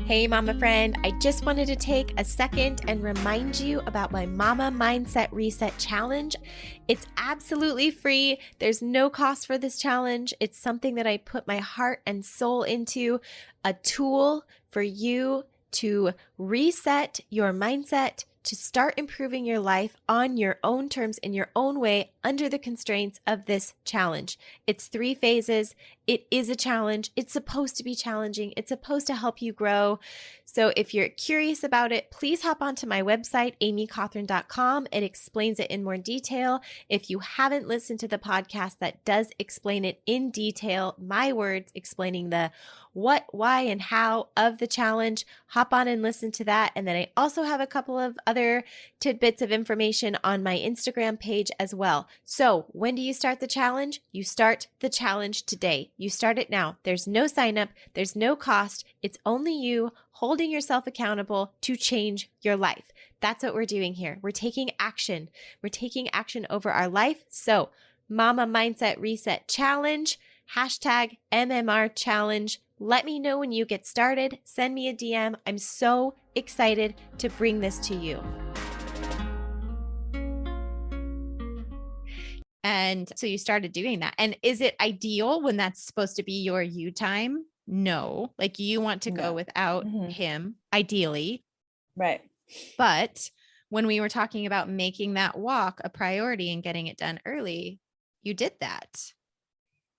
[SPEAKER 2] Hey, mama friend, I just wanted to take a second and remind you about my Mama Mindset Reset Challenge. It's absolutely free. There's no cost for this challenge. It's something that I put my heart and soul into, a tool for you to reset your mindset, to start improving your life on your own terms in your own way under the constraints of this challenge. It's 3 phases. It is a challenge. It's supposed to be challenging. It's supposed to help you grow. So if you're curious about it, please hop onto my website, amycawthorne.com. It explains it in more detail. If you haven't listened to the podcast that does explain it in detail, my words explaining the what, why, and how of the challenge, hop on and listen to that. And then I also have a couple of other tidbits of information on my Instagram page as well. So when do you start the challenge? You start the challenge today. You start it now. There's no sign up. There's no cost. It's only you holding yourself accountable to change your life. That's what we're doing here. We're taking action. We're taking action over our life. So Mama Mindset Reset Challenge, hashtag MMR Challenge. Let me know when you get started. Send me a DM. I'm so excited to bring this to you. And so you started doing that. And is it ideal when that's supposed to be your you time? No. Like you want to go
[SPEAKER 1] No.
[SPEAKER 2] without
[SPEAKER 1] Mhm.
[SPEAKER 2] him, ideally.
[SPEAKER 1] Right.
[SPEAKER 2] But when we were talking about making that walk a priority and getting it done early, you did that.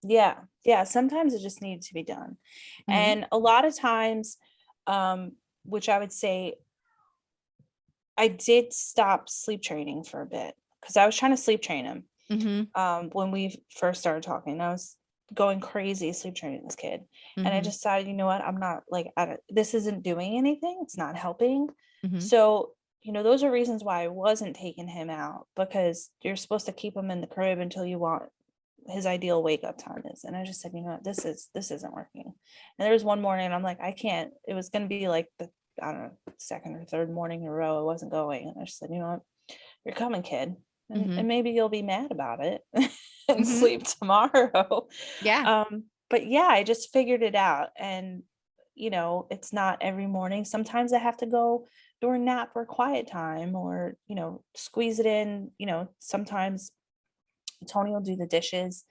[SPEAKER 1] Yeah. Yeah. Sometimes it just needed to be done.
[SPEAKER 2] Mm-hmm.
[SPEAKER 1] And a lot of times, which I would say I did stop sleep training for a bit, because I was trying to sleep train him.
[SPEAKER 2] Mm-hmm.
[SPEAKER 1] When we first started talking, I was going crazy sleep training this kid. And I
[SPEAKER 2] Mm-hmm.
[SPEAKER 1] just decided, you know what, I'm not like, this isn't doing anything. It's not helping.
[SPEAKER 2] Mm-hmm.
[SPEAKER 1] So, those are reasons why I wasn't taking him out, because you're supposed to keep him in the crib until you want his ideal wake up time is. And I just said, you know what, this isn't working. And there was one morning and I'm like, I can't, it was going to be like the, I don't know, second or third morning in a row, I wasn't going. And I just said, you know what, you're coming, kid.
[SPEAKER 2] Mm-hmm.
[SPEAKER 1] And maybe you'll be mad about it and
[SPEAKER 2] Mm-hmm.
[SPEAKER 1] sleep tomorrow.
[SPEAKER 2] Yeah.
[SPEAKER 1] But yeah, I just figured it out. And, it's not every morning. Sometimes I have to go during nap or quiet time, or, squeeze it in. Sometimes Tony will do the dishes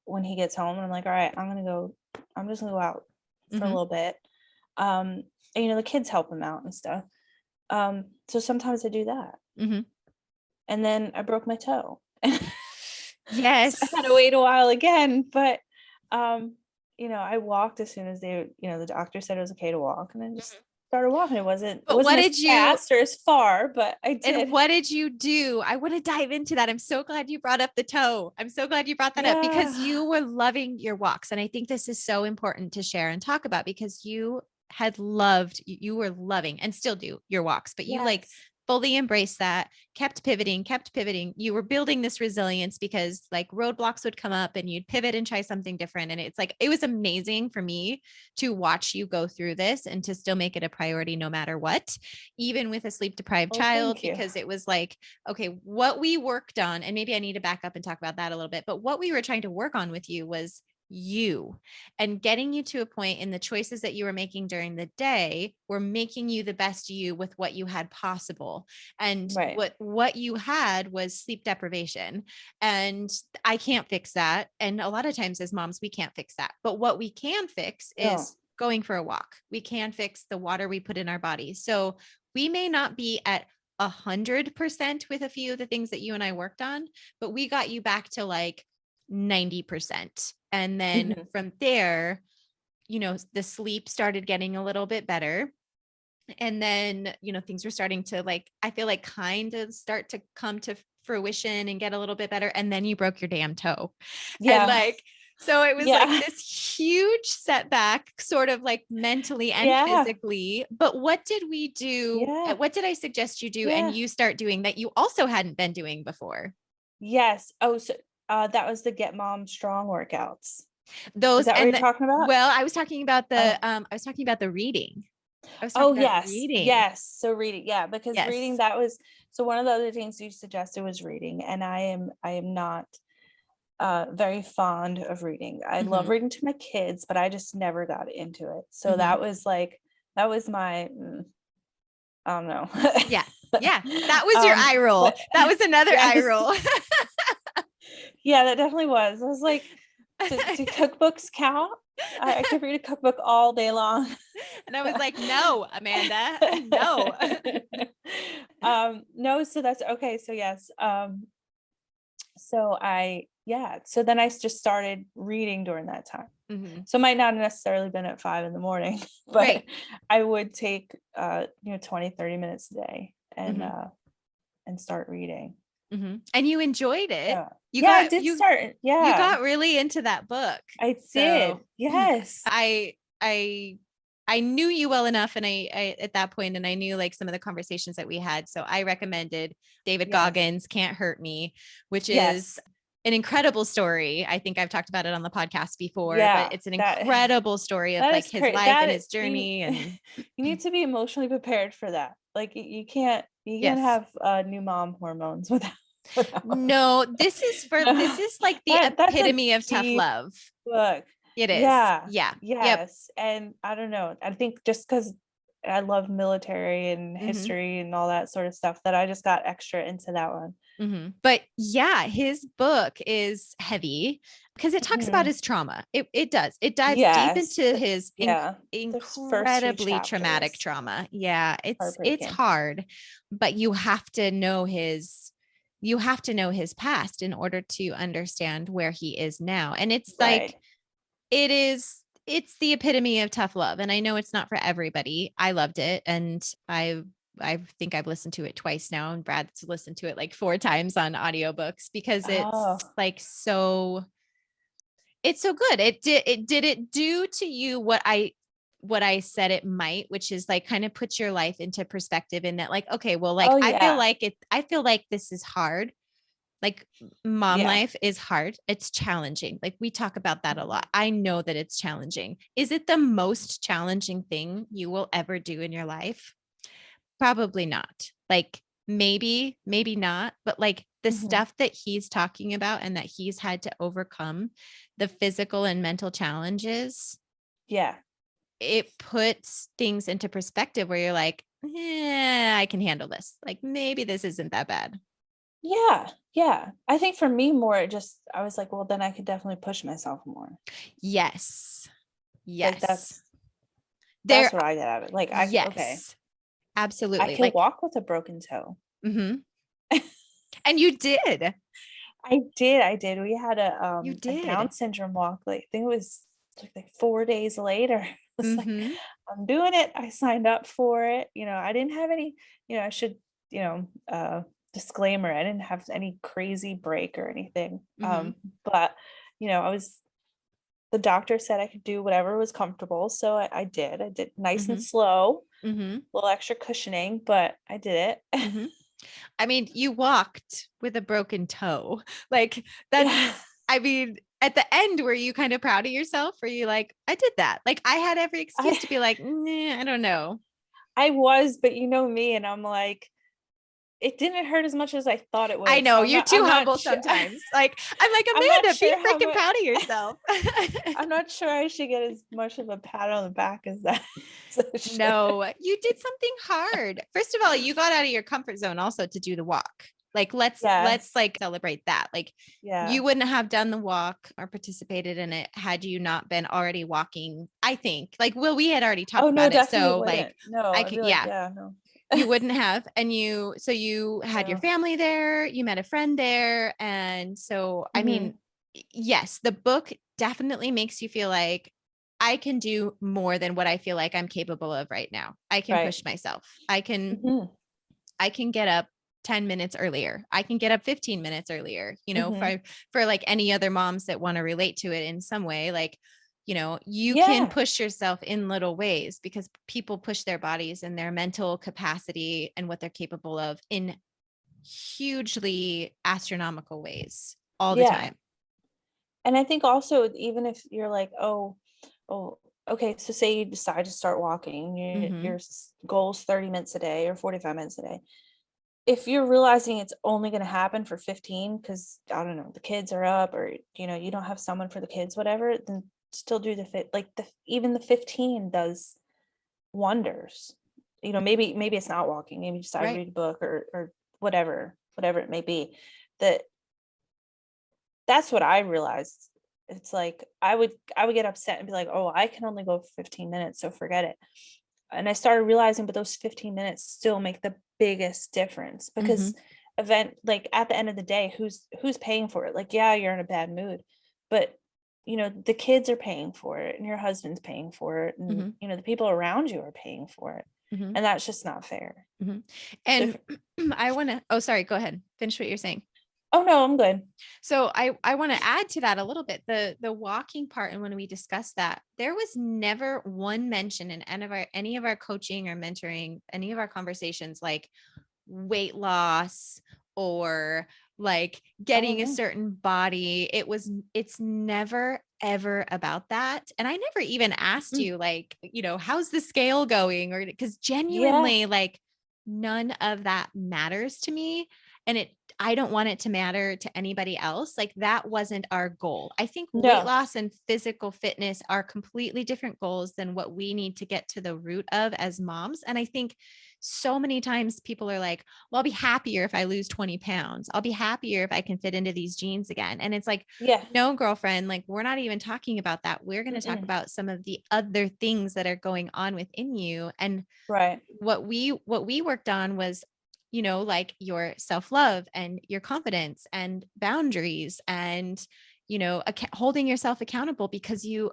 [SPEAKER 1] when he gets home. And I'm like, all right, I'm just gonna go out for a
[SPEAKER 2] Mm-hmm.
[SPEAKER 1] little bit. And, the kids help him out and stuff. So sometimes I do that.
[SPEAKER 2] Mm-hmm.
[SPEAKER 1] And then I broke my toe. So I
[SPEAKER 2] Yes.
[SPEAKER 1] had to wait a while again. But I walked as soon as the doctor said it was okay to walk, and I just started walking. It wasn't
[SPEAKER 2] But what
[SPEAKER 1] as
[SPEAKER 2] did you
[SPEAKER 1] fast or as far, but I
[SPEAKER 2] And
[SPEAKER 1] did.
[SPEAKER 2] what did you do? I want to dive into that. I'm so glad you brought up the toe. I'm so glad you brought that up because
[SPEAKER 1] Yeah.
[SPEAKER 2] you were loving your walks. And I think this is so important to share and talk about because you were loving and still do your walks, but you like
[SPEAKER 1] Yes.
[SPEAKER 2] fully embraced that, kept pivoting. You were building this resilience because like roadblocks would come up and you'd pivot and try something different. And it's like, it was amazing for me to watch you go through this and to still make it a priority no matter what, even with a sleep deprived
[SPEAKER 1] Well,
[SPEAKER 2] child,
[SPEAKER 1] thank you.
[SPEAKER 2] because it was like, okay, what we worked on, and maybe I need to back up and talk about that a little bit, but what we were trying to work on with you was you, and getting you to a point in the choices that you were making during the day were making you the best you with what you had possible. And
[SPEAKER 1] Right.
[SPEAKER 2] what you had was sleep deprivation. And I can't fix that. And a lot of times as moms, we can't fix that. But what we can fix
[SPEAKER 1] No.
[SPEAKER 2] is going for a walk. We can fix the water we put in our bodies. So we may not be at 100% with a few of the things that you and I worked on, but we got you back to like 90%. And then
[SPEAKER 1] Mhm.
[SPEAKER 2] from there, the sleep started getting a little bit better. And then, things were starting to like, I feel like kind of start to come to fruition and get a little bit better. And then you broke your damn toe. And
[SPEAKER 1] Yeah.
[SPEAKER 2] like, so it was like
[SPEAKER 1] Yeah.
[SPEAKER 2] this huge setback, sort of like mentally and
[SPEAKER 1] Yeah.
[SPEAKER 2] physically. But what did we do?
[SPEAKER 1] Yeah.
[SPEAKER 2] What did I suggest you do and
[SPEAKER 1] Yeah.
[SPEAKER 2] you start doing that you also hadn't been doing before?
[SPEAKER 1] Yes. Oh, so that was the Get Mom Strong workouts. Is
[SPEAKER 2] Those
[SPEAKER 1] that what you're
[SPEAKER 2] and the,
[SPEAKER 1] talking about?
[SPEAKER 2] well, I was talking about
[SPEAKER 1] Oh.
[SPEAKER 2] the reading. I was
[SPEAKER 1] Oh,
[SPEAKER 2] talking about
[SPEAKER 1] yes.
[SPEAKER 2] reading.
[SPEAKER 1] Yes. So reading, yeah, because reading,
[SPEAKER 2] Yes.
[SPEAKER 1] that was, so one of the other things you suggested was reading, and I am not very fond of reading. I love
[SPEAKER 2] Hmm.
[SPEAKER 1] reading to my kids, but I just never got into it. So
[SPEAKER 2] Hmm.
[SPEAKER 1] that was like, that was my I don't know.
[SPEAKER 2] Yeah. Yeah. That was your eye roll.
[SPEAKER 1] But
[SPEAKER 2] That was another eye
[SPEAKER 1] yes,
[SPEAKER 2] roll.
[SPEAKER 1] yeah, that definitely was. I was like, do cookbooks count? I could read a cookbook all day long.
[SPEAKER 2] And I was like, no, Amanda, no.
[SPEAKER 1] No, so that's okay. So yes. So so then I just started reading during that time.
[SPEAKER 2] Hmm.
[SPEAKER 1] So it might not have necessarily been at 5 a.m, but
[SPEAKER 2] Right.
[SPEAKER 1] I would take 20, 30 minutes a day
[SPEAKER 2] Hmm.
[SPEAKER 1] and start reading.
[SPEAKER 2] Hmm. And you enjoyed it.
[SPEAKER 1] Yeah.
[SPEAKER 2] You
[SPEAKER 1] Yeah, I
[SPEAKER 2] got
[SPEAKER 1] did
[SPEAKER 2] you
[SPEAKER 1] start.
[SPEAKER 2] you
[SPEAKER 1] Yeah,
[SPEAKER 2] got really into that book.
[SPEAKER 1] I did.
[SPEAKER 2] So
[SPEAKER 1] Yes.
[SPEAKER 2] I I knew you well enough, and I at that point, and I knew like some of the conversations that we had. So I recommended David
[SPEAKER 1] Yes.
[SPEAKER 2] Goggins' Can't Hurt Me, which is
[SPEAKER 1] Yes.
[SPEAKER 2] an incredible story. I think I've talked about it on the podcast before, but
[SPEAKER 1] Yeah.
[SPEAKER 2] it's an
[SPEAKER 1] That
[SPEAKER 2] incredible story of
[SPEAKER 1] that
[SPEAKER 2] like
[SPEAKER 1] is
[SPEAKER 2] his
[SPEAKER 1] crazy.
[SPEAKER 2] life and his journey. And
[SPEAKER 1] You need to be emotionally prepared for that. Like you can't
[SPEAKER 2] yes,
[SPEAKER 1] have new mom hormones without without
[SPEAKER 2] no, this is like the
[SPEAKER 1] that's a
[SPEAKER 2] epitome of tough
[SPEAKER 1] deep
[SPEAKER 2] love.
[SPEAKER 1] book.
[SPEAKER 2] It is.
[SPEAKER 1] Yeah.
[SPEAKER 2] Yeah. Yep.
[SPEAKER 1] Yes. And I don't know. I think just because I love military and
[SPEAKER 2] Hmm.
[SPEAKER 1] history and all that sort of stuff, that I just got extra into that one.
[SPEAKER 2] Hmm. But yeah, his book is heavy because it talks about
[SPEAKER 1] Mhm.
[SPEAKER 2] his trauma. It does. It dives deep
[SPEAKER 1] Yes.
[SPEAKER 2] into his
[SPEAKER 1] Yeah. Those first few
[SPEAKER 2] incredibly traumatic
[SPEAKER 1] chapters,
[SPEAKER 2] trauma. Yeah, it's
[SPEAKER 1] heartbreaking.
[SPEAKER 2] hard, but you have to know his past in order to understand where he is now. And it's like
[SPEAKER 1] Right.
[SPEAKER 2] it's the epitome of tough love. And I know it's not for everybody. I loved it, and I think I've listened to it twice now, and Brad's listened to it like 4 times on audiobooks because
[SPEAKER 1] Oh,
[SPEAKER 2] it's like it's so good. It do to you what I said it might, which is like kind of put your life into perspective in that like, okay, well, like
[SPEAKER 1] oh yeah.
[SPEAKER 2] I feel like this is hard. Like mom
[SPEAKER 1] Yeah.
[SPEAKER 2] life is hard. It's challenging. Like we talk about that a
[SPEAKER 1] Mhm.
[SPEAKER 2] lot. I know that it's challenging. Is it the most challenging thing you will ever do in your life? Probably not. Like maybe not, but like the
[SPEAKER 1] Mhm.
[SPEAKER 2] stuff that he's talking about and that he's had to overcome, the physical and mental challenges,
[SPEAKER 1] Yeah.
[SPEAKER 2] it puts things into perspective where you're like, I can handle this. Like maybe this isn't that bad.
[SPEAKER 1] Yeah. Yeah. I think for me more, I was like, well, then I could definitely push myself more.
[SPEAKER 2] Yes.
[SPEAKER 1] Like
[SPEAKER 2] Yes.
[SPEAKER 1] that's
[SPEAKER 2] There,
[SPEAKER 1] what I get out of it. Like okay.
[SPEAKER 2] yes,
[SPEAKER 1] I
[SPEAKER 2] absolutely.
[SPEAKER 1] can
[SPEAKER 2] Like,
[SPEAKER 1] walk with a broken toe.
[SPEAKER 2] mhm. And you did.
[SPEAKER 1] I did. We had
[SPEAKER 2] You
[SPEAKER 1] a
[SPEAKER 2] did.
[SPEAKER 1] Down syndrome walk. Like I think it was like 4 days later. It was like,
[SPEAKER 2] Mhm.
[SPEAKER 1] I'm doing it. I signed up for it. I didn't have any, I should, disclaimer, I didn't have any crazy break or anything.
[SPEAKER 2] Mhm.
[SPEAKER 1] But I was the doctor said I could do whatever was comfortable. So I did. I did nice and
[SPEAKER 2] Mhm.
[SPEAKER 1] slow,
[SPEAKER 2] Mhm.
[SPEAKER 1] a little extra cushioning, but I did it.
[SPEAKER 2] Mhm. I mean, you walked with a broken toe. Like
[SPEAKER 1] Yeah.
[SPEAKER 2] that's, I mean, at the end, were you kind of proud of yourself? Were you like, I did that? Like I had every excuse
[SPEAKER 1] I
[SPEAKER 2] to be like, nah, I don't know.
[SPEAKER 1] I was, but you know me, and I'm like, it didn't hurt as much as I thought it
[SPEAKER 2] I
[SPEAKER 1] would. So
[SPEAKER 2] know you're too
[SPEAKER 1] I'm not
[SPEAKER 2] humble
[SPEAKER 1] sure.
[SPEAKER 2] sometimes. Like, I'm like,
[SPEAKER 1] I'm not
[SPEAKER 2] Amanda, be
[SPEAKER 1] sure how
[SPEAKER 2] freaking
[SPEAKER 1] much.
[SPEAKER 2] proud of yourself.
[SPEAKER 1] I'm not sure I should get as much of a pat on the back as that. as I should.
[SPEAKER 2] No, you did something hard. First of all, you got out of your comfort zone also to do the walk. Like, let's
[SPEAKER 1] Yes.
[SPEAKER 2] like celebrate that. Like,
[SPEAKER 1] Yeah.
[SPEAKER 2] you wouldn't have done the walk or participated in it had you not been already walking. I think, like, well, we had already
[SPEAKER 1] Oh
[SPEAKER 2] talked
[SPEAKER 1] no,
[SPEAKER 2] about it.
[SPEAKER 1] definitely
[SPEAKER 2] So like,
[SPEAKER 1] wouldn't. No,
[SPEAKER 2] I
[SPEAKER 1] I'd
[SPEAKER 2] can,
[SPEAKER 1] be like,
[SPEAKER 2] yeah,
[SPEAKER 1] yeah, no.
[SPEAKER 2] you wouldn't have. And so you had your
[SPEAKER 1] No.
[SPEAKER 2] family there, you met a friend there. And so, I
[SPEAKER 1] Hmm.
[SPEAKER 2] mean, yes, the book definitely makes you feel like I can do more than what I feel like I'm capable of right now. I can
[SPEAKER 1] Right.
[SPEAKER 2] push myself.
[SPEAKER 1] Hmm.
[SPEAKER 2] I can get up 10 minutes earlier. I can get up 15 minutes earlier,
[SPEAKER 1] Hmm.
[SPEAKER 2] for like any other moms that want to relate to it in some way. Like, you can
[SPEAKER 1] Yeah.
[SPEAKER 2] push yourself in little ways because people push their bodies and their mental capacity and what they're capable of in hugely astronomical ways all the
[SPEAKER 1] Yeah.
[SPEAKER 2] time.
[SPEAKER 1] And I think also, even if you're like, oh, okay, so say you decide to start walking,
[SPEAKER 2] Mm-hmm.
[SPEAKER 1] your goal's 30 minutes a day or 45 minutes a day. If you're realizing it's only going to happen for 15 because I don't know, the kids are up, or you don't have someone for the kids, whatever, then still do the fit, like even the 15 does wonders. Maybe it's not walking, maybe you decide to
[SPEAKER 2] Right.
[SPEAKER 1] read a book, or whatever it may be. That that's what I realized. It's like I would get upset and be like, oh, I can only go for 15 minutes, so forget it. And I started realizing, but those 15 minutes still make the biggest difference,
[SPEAKER 2] Mm-hmm.
[SPEAKER 1] because like at the end of the day, who's paying for it? Like, yeah, you're in a bad mood, but the kids are paying for it, and your husband's paying for it, and
[SPEAKER 2] Mm-hmm.
[SPEAKER 1] the people around you are paying for it.
[SPEAKER 2] Mm-hmm.
[SPEAKER 1] And that's just not fair.
[SPEAKER 2] Mm-hmm.
[SPEAKER 1] So
[SPEAKER 2] And I want to, oh, sorry, go ahead. Finish what you're saying.
[SPEAKER 1] oh no, I'm good.
[SPEAKER 2] So I want to add to that a little bit. The walking part, and when we discussed that, there was never one mention in any of our coaching or mentoring, any of our conversations, like weight loss or like
[SPEAKER 1] Oh
[SPEAKER 2] getting a
[SPEAKER 1] no.
[SPEAKER 2] certain body. It's never ever about that. And I never even asked
[SPEAKER 1] Mm.
[SPEAKER 2] you, like, how's the scale going, or because
[SPEAKER 1] Yeah.
[SPEAKER 2] genuinely, like, none of that matters to me. And I don't want it to matter to anybody else. Like, that wasn't our goal. I think weight
[SPEAKER 1] No.
[SPEAKER 2] loss and physical fitness are completely different goals than what we need to get to the root of as moms. And I think so many times people are like, well, I'll be happier if I lose 20 pounds. I'll be happier if I can fit into these jeans again. And it's like,
[SPEAKER 1] Yeah.
[SPEAKER 2] no, girlfriend, like, we're not even talking about that. We're going to talk
[SPEAKER 1] Mm-mm.
[SPEAKER 2] about some of the other things that are going on within you. And
[SPEAKER 1] Right.
[SPEAKER 2] what we worked on was, like, your self-love and your confidence and boundaries and, holding yourself accountable, because you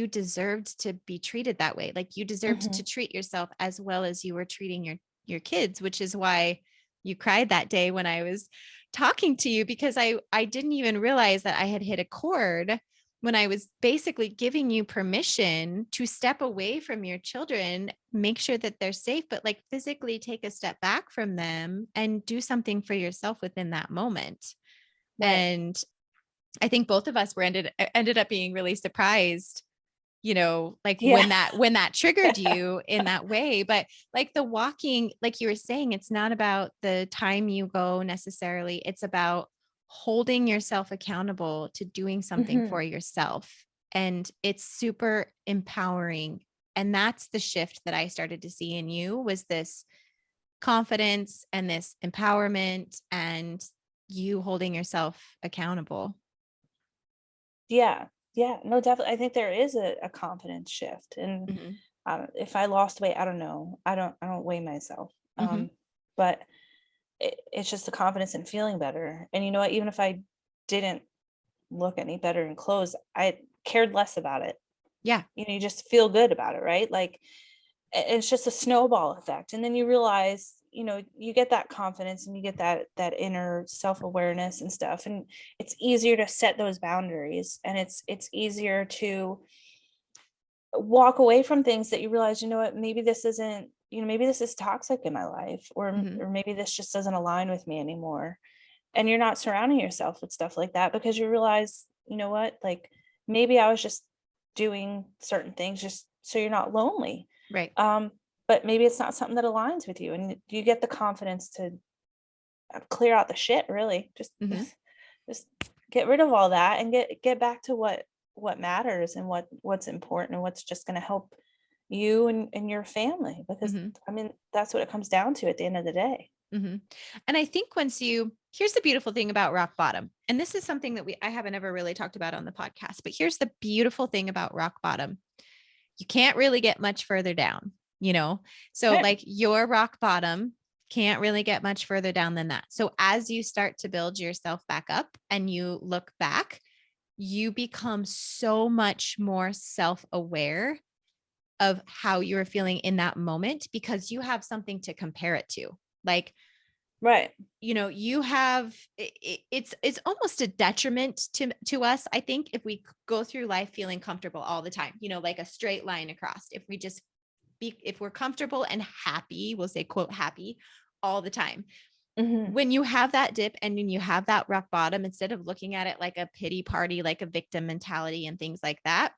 [SPEAKER 2] deserved to be treated that way. Like, you deserved
[SPEAKER 1] Hmm.
[SPEAKER 2] to treat yourself as well as you were treating your kids, which is why you cried that day when I was talking to you, because I didn't even realize that I had hit a chord when I was basically giving you permission to step away from your children, make sure that they're safe, but like physically take a step back from them and do something for yourself within that moment.
[SPEAKER 1] Right.
[SPEAKER 2] And I think both of us ended up being really surprised, like
[SPEAKER 1] Yeah.
[SPEAKER 2] when that triggered you in that way. But like the walking, like you were saying, it's not about the time you go necessarily. It's about holding yourself accountable to doing something
[SPEAKER 1] Hmm.
[SPEAKER 2] for yourself. And it's super empowering. And that's the shift that I started to see in you, was this confidence and this empowerment and you holding yourself accountable.
[SPEAKER 1] Yeah. Yeah. No, definitely. I think there is a confidence shift. And
[SPEAKER 2] Mm-hmm.
[SPEAKER 1] if I lost weight, I don't know. I don't weigh myself.
[SPEAKER 2] Mm-hmm.
[SPEAKER 1] But it's just the confidence in feeling better. And you know what? Even if I didn't look any better in clothes, I cared less about it.
[SPEAKER 2] Yeah.
[SPEAKER 1] You just feel good about it, right? Like, it's just a snowball effect. And then you realize, you get that confidence, and you get that inner self-awareness and stuff, and it's easier to set those boundaries, and it's easier to walk away from things that you realize, what, maybe this isn't, maybe this is toxic in my life, or
[SPEAKER 2] Mm-hmm.
[SPEAKER 1] maybe this just doesn't align with me anymore. And you're not surrounding yourself with stuff like that, because you realize, what, like, maybe I was just doing certain things just so you're not lonely.
[SPEAKER 2] Right.
[SPEAKER 1] um but maybe it's not something that aligns with you, and you get the confidence clear out the shit, really.
[SPEAKER 2] Mhm.
[SPEAKER 1] Just get rid of all that and get back to what matters and what's important and what's just going to help you and your family, because
[SPEAKER 2] Mhm.
[SPEAKER 1] I mean, that's what it comes down to at the end of the day.
[SPEAKER 2] Mhm. And I think here's the beautiful thing about rock bottom. And this is something that I haven't ever really talked about on the podcast, but here's the beautiful thing about rock bottom. You can't really get much further down, you know? So
[SPEAKER 1] Right.
[SPEAKER 2] like your rock bottom can't really get much further down than that. So as you start to build yourself back up and you look back, you become so much more self-aware of how you're feeling in that moment because you have something to compare it to. Like,
[SPEAKER 1] Right.
[SPEAKER 2] you have it's almost a detriment to us, I think, if we go through life feeling comfortable all the time, like a straight line across. If we're comfortable and happy, we'll say quote happy all the time.
[SPEAKER 1] Hmm.
[SPEAKER 2] When you have that dip and when you have that rock bottom, instead of looking at it like a pity party, like a victim mentality and things like that,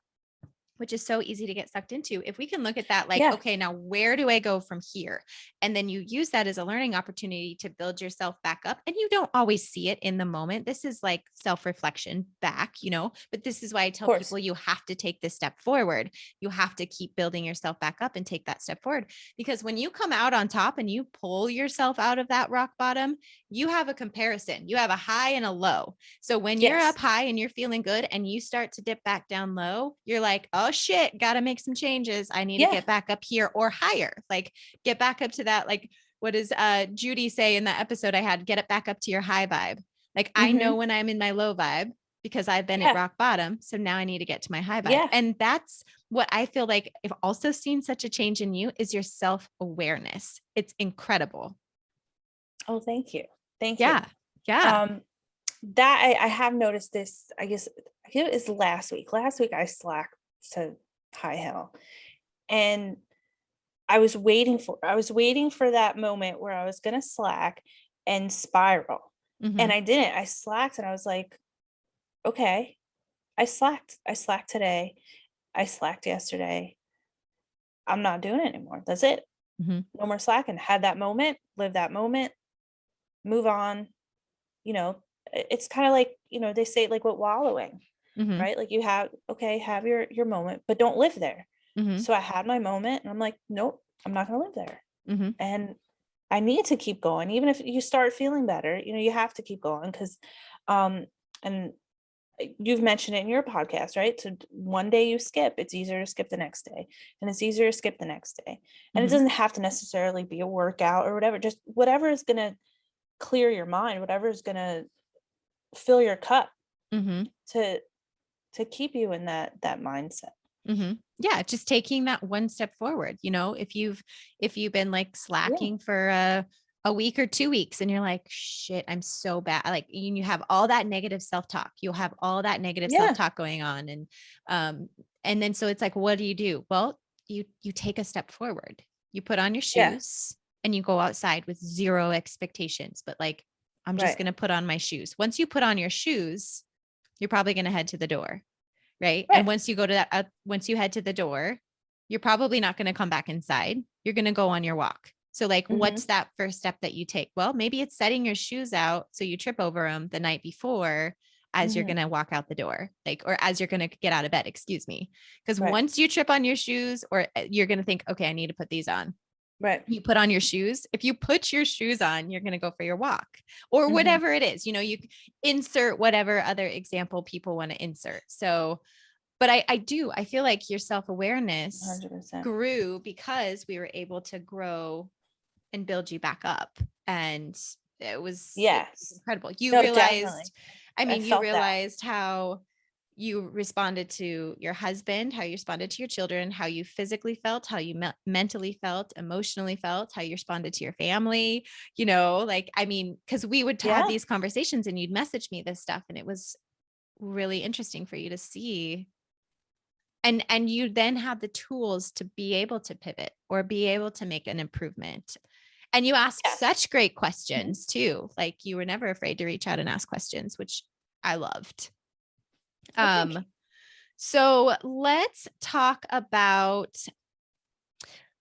[SPEAKER 2] which is so easy to get sucked into. If we can look at that, like,
[SPEAKER 1] Yeah.
[SPEAKER 2] okay, now where do I go from here? And then you use that as a learning opportunity to build yourself back up. And you don't always see it in the moment. This is like self-reflection back, but this is why I
[SPEAKER 1] Of
[SPEAKER 2] tell
[SPEAKER 1] course.
[SPEAKER 2] people you have to take this step forward. You have to keep building yourself back up and take that step forward. Because when you come out on top and you pull yourself out of that rock bottom, you have a comparison. You have a high and a low. So when you're
[SPEAKER 1] Yes.
[SPEAKER 2] up high and you're feeling good and you start to dip back down low, you're like, oh shit, got to make some changes. I need to
[SPEAKER 1] Yeah.
[SPEAKER 2] get back up here or higher. Like get back up to that. Like what does Judy say in that episode I had? Get it back up to your high vibe. Like I know
[SPEAKER 1] Hmm.
[SPEAKER 2] when I'm in my low vibe because I've been at
[SPEAKER 1] Yeah.
[SPEAKER 2] rock bottom. So now I need to get to my high vibe.
[SPEAKER 1] Yeah.
[SPEAKER 2] And that's what I feel like I've also seen such a change in you is your self-awareness. It's incredible.
[SPEAKER 1] Oh, thank you. Thank you.
[SPEAKER 2] Yeah. Yeah.
[SPEAKER 1] Um, that I have noticed this, I guess it was last week. Last week I slacked to high hell. And I was waiting for that moment where I was gonna slack and spiral. And
[SPEAKER 2] Mm-hmm.
[SPEAKER 1] I didn't. I slacked and I was like, okay, I slacked. I slacked today. I slacked yesterday. I'm not doing it anymore. That's it.
[SPEAKER 2] Mm-hmm.
[SPEAKER 1] No more slacking. Had that moment, live that moment, move on. You know, it's kind of like, they say like what wallowing,
[SPEAKER 2] Mm-hmm.
[SPEAKER 1] right? Like have your moment, but don't live there.
[SPEAKER 2] Mm-hmm.
[SPEAKER 1] So I had my moment and I'm like, nope, I'm not gonna live there.
[SPEAKER 2] Mm-hmm.
[SPEAKER 1] And I need to keep going. Even if you start feeling better, you have to keep going because and you've mentioned it in your podcast, right? So one day you skip, it's easier to skip the next day, and it's easier to skip the next day. And it
[SPEAKER 2] Mm-hmm.
[SPEAKER 1] doesn't have to necessarily be a workout or whatever, just whatever is going to clear your mind, whatever is going to fill your cup
[SPEAKER 2] Mm-hmm.
[SPEAKER 1] to keep you in that mindset.
[SPEAKER 2] Mm-hmm. Yeah, just taking that one step forward. If you've been like
[SPEAKER 1] Yeah.
[SPEAKER 2] slacking for a week or 2 weeks and you're like, shit, I'm so bad. Like you have all that negative self-talk. You'll have all that negative
[SPEAKER 1] Yeah.
[SPEAKER 2] self-talk going on. And then so it's like, what do? Well, you take a step forward. You put on your
[SPEAKER 1] Yeah.
[SPEAKER 2] shoes and you go outside with zero expectations, but like, I'm just
[SPEAKER 1] Right.
[SPEAKER 2] gonna put on my shoes. Once you put on your shoes, you're probably gonna head to the door. Right. And
[SPEAKER 1] Right.
[SPEAKER 2] once you head to the door, you're probably not going to come back inside. You're going to go on your walk. So like,
[SPEAKER 1] Hmm.
[SPEAKER 2] what's that first step that you take? Well, maybe it's setting your shoes out so you trip over them the night before as you're
[SPEAKER 1] Hmm.
[SPEAKER 2] going to walk out the door, like, or as you're going to get out of bed, excuse me. Because
[SPEAKER 1] Right.
[SPEAKER 2] once you trip on your shoes or you're going to think, okay, I need to put these on.
[SPEAKER 1] Right.
[SPEAKER 2] You put on your shoes. If you put your shoes on, you're going to go for your walk or
[SPEAKER 1] Hmm.
[SPEAKER 2] whatever it is, you insert whatever other example people want to insert. So, but I feel like your self-awareness
[SPEAKER 1] 100%.
[SPEAKER 2] grew because we were able to grow and build you back up. And it was
[SPEAKER 1] Yes.
[SPEAKER 2] incredible.
[SPEAKER 1] No, definitely. I
[SPEAKER 2] You
[SPEAKER 1] felt that.
[SPEAKER 2] realized how you responded to your husband, how you responded to your children, how you physically felt, how you mentally felt, emotionally felt, how you responded to your family, because we would have
[SPEAKER 1] Yeah.
[SPEAKER 2] these conversations and you'd message me this stuff. And it was really interesting for you to see and you then have the tools to be able to pivot or be able to make an improvement. And you ask
[SPEAKER 1] Yes.
[SPEAKER 2] such great
[SPEAKER 1] Mhm.
[SPEAKER 2] questions too. Like you were never afraid to reach out and ask questions, which I loved.
[SPEAKER 1] Well, thank you.
[SPEAKER 2] um so let's talk about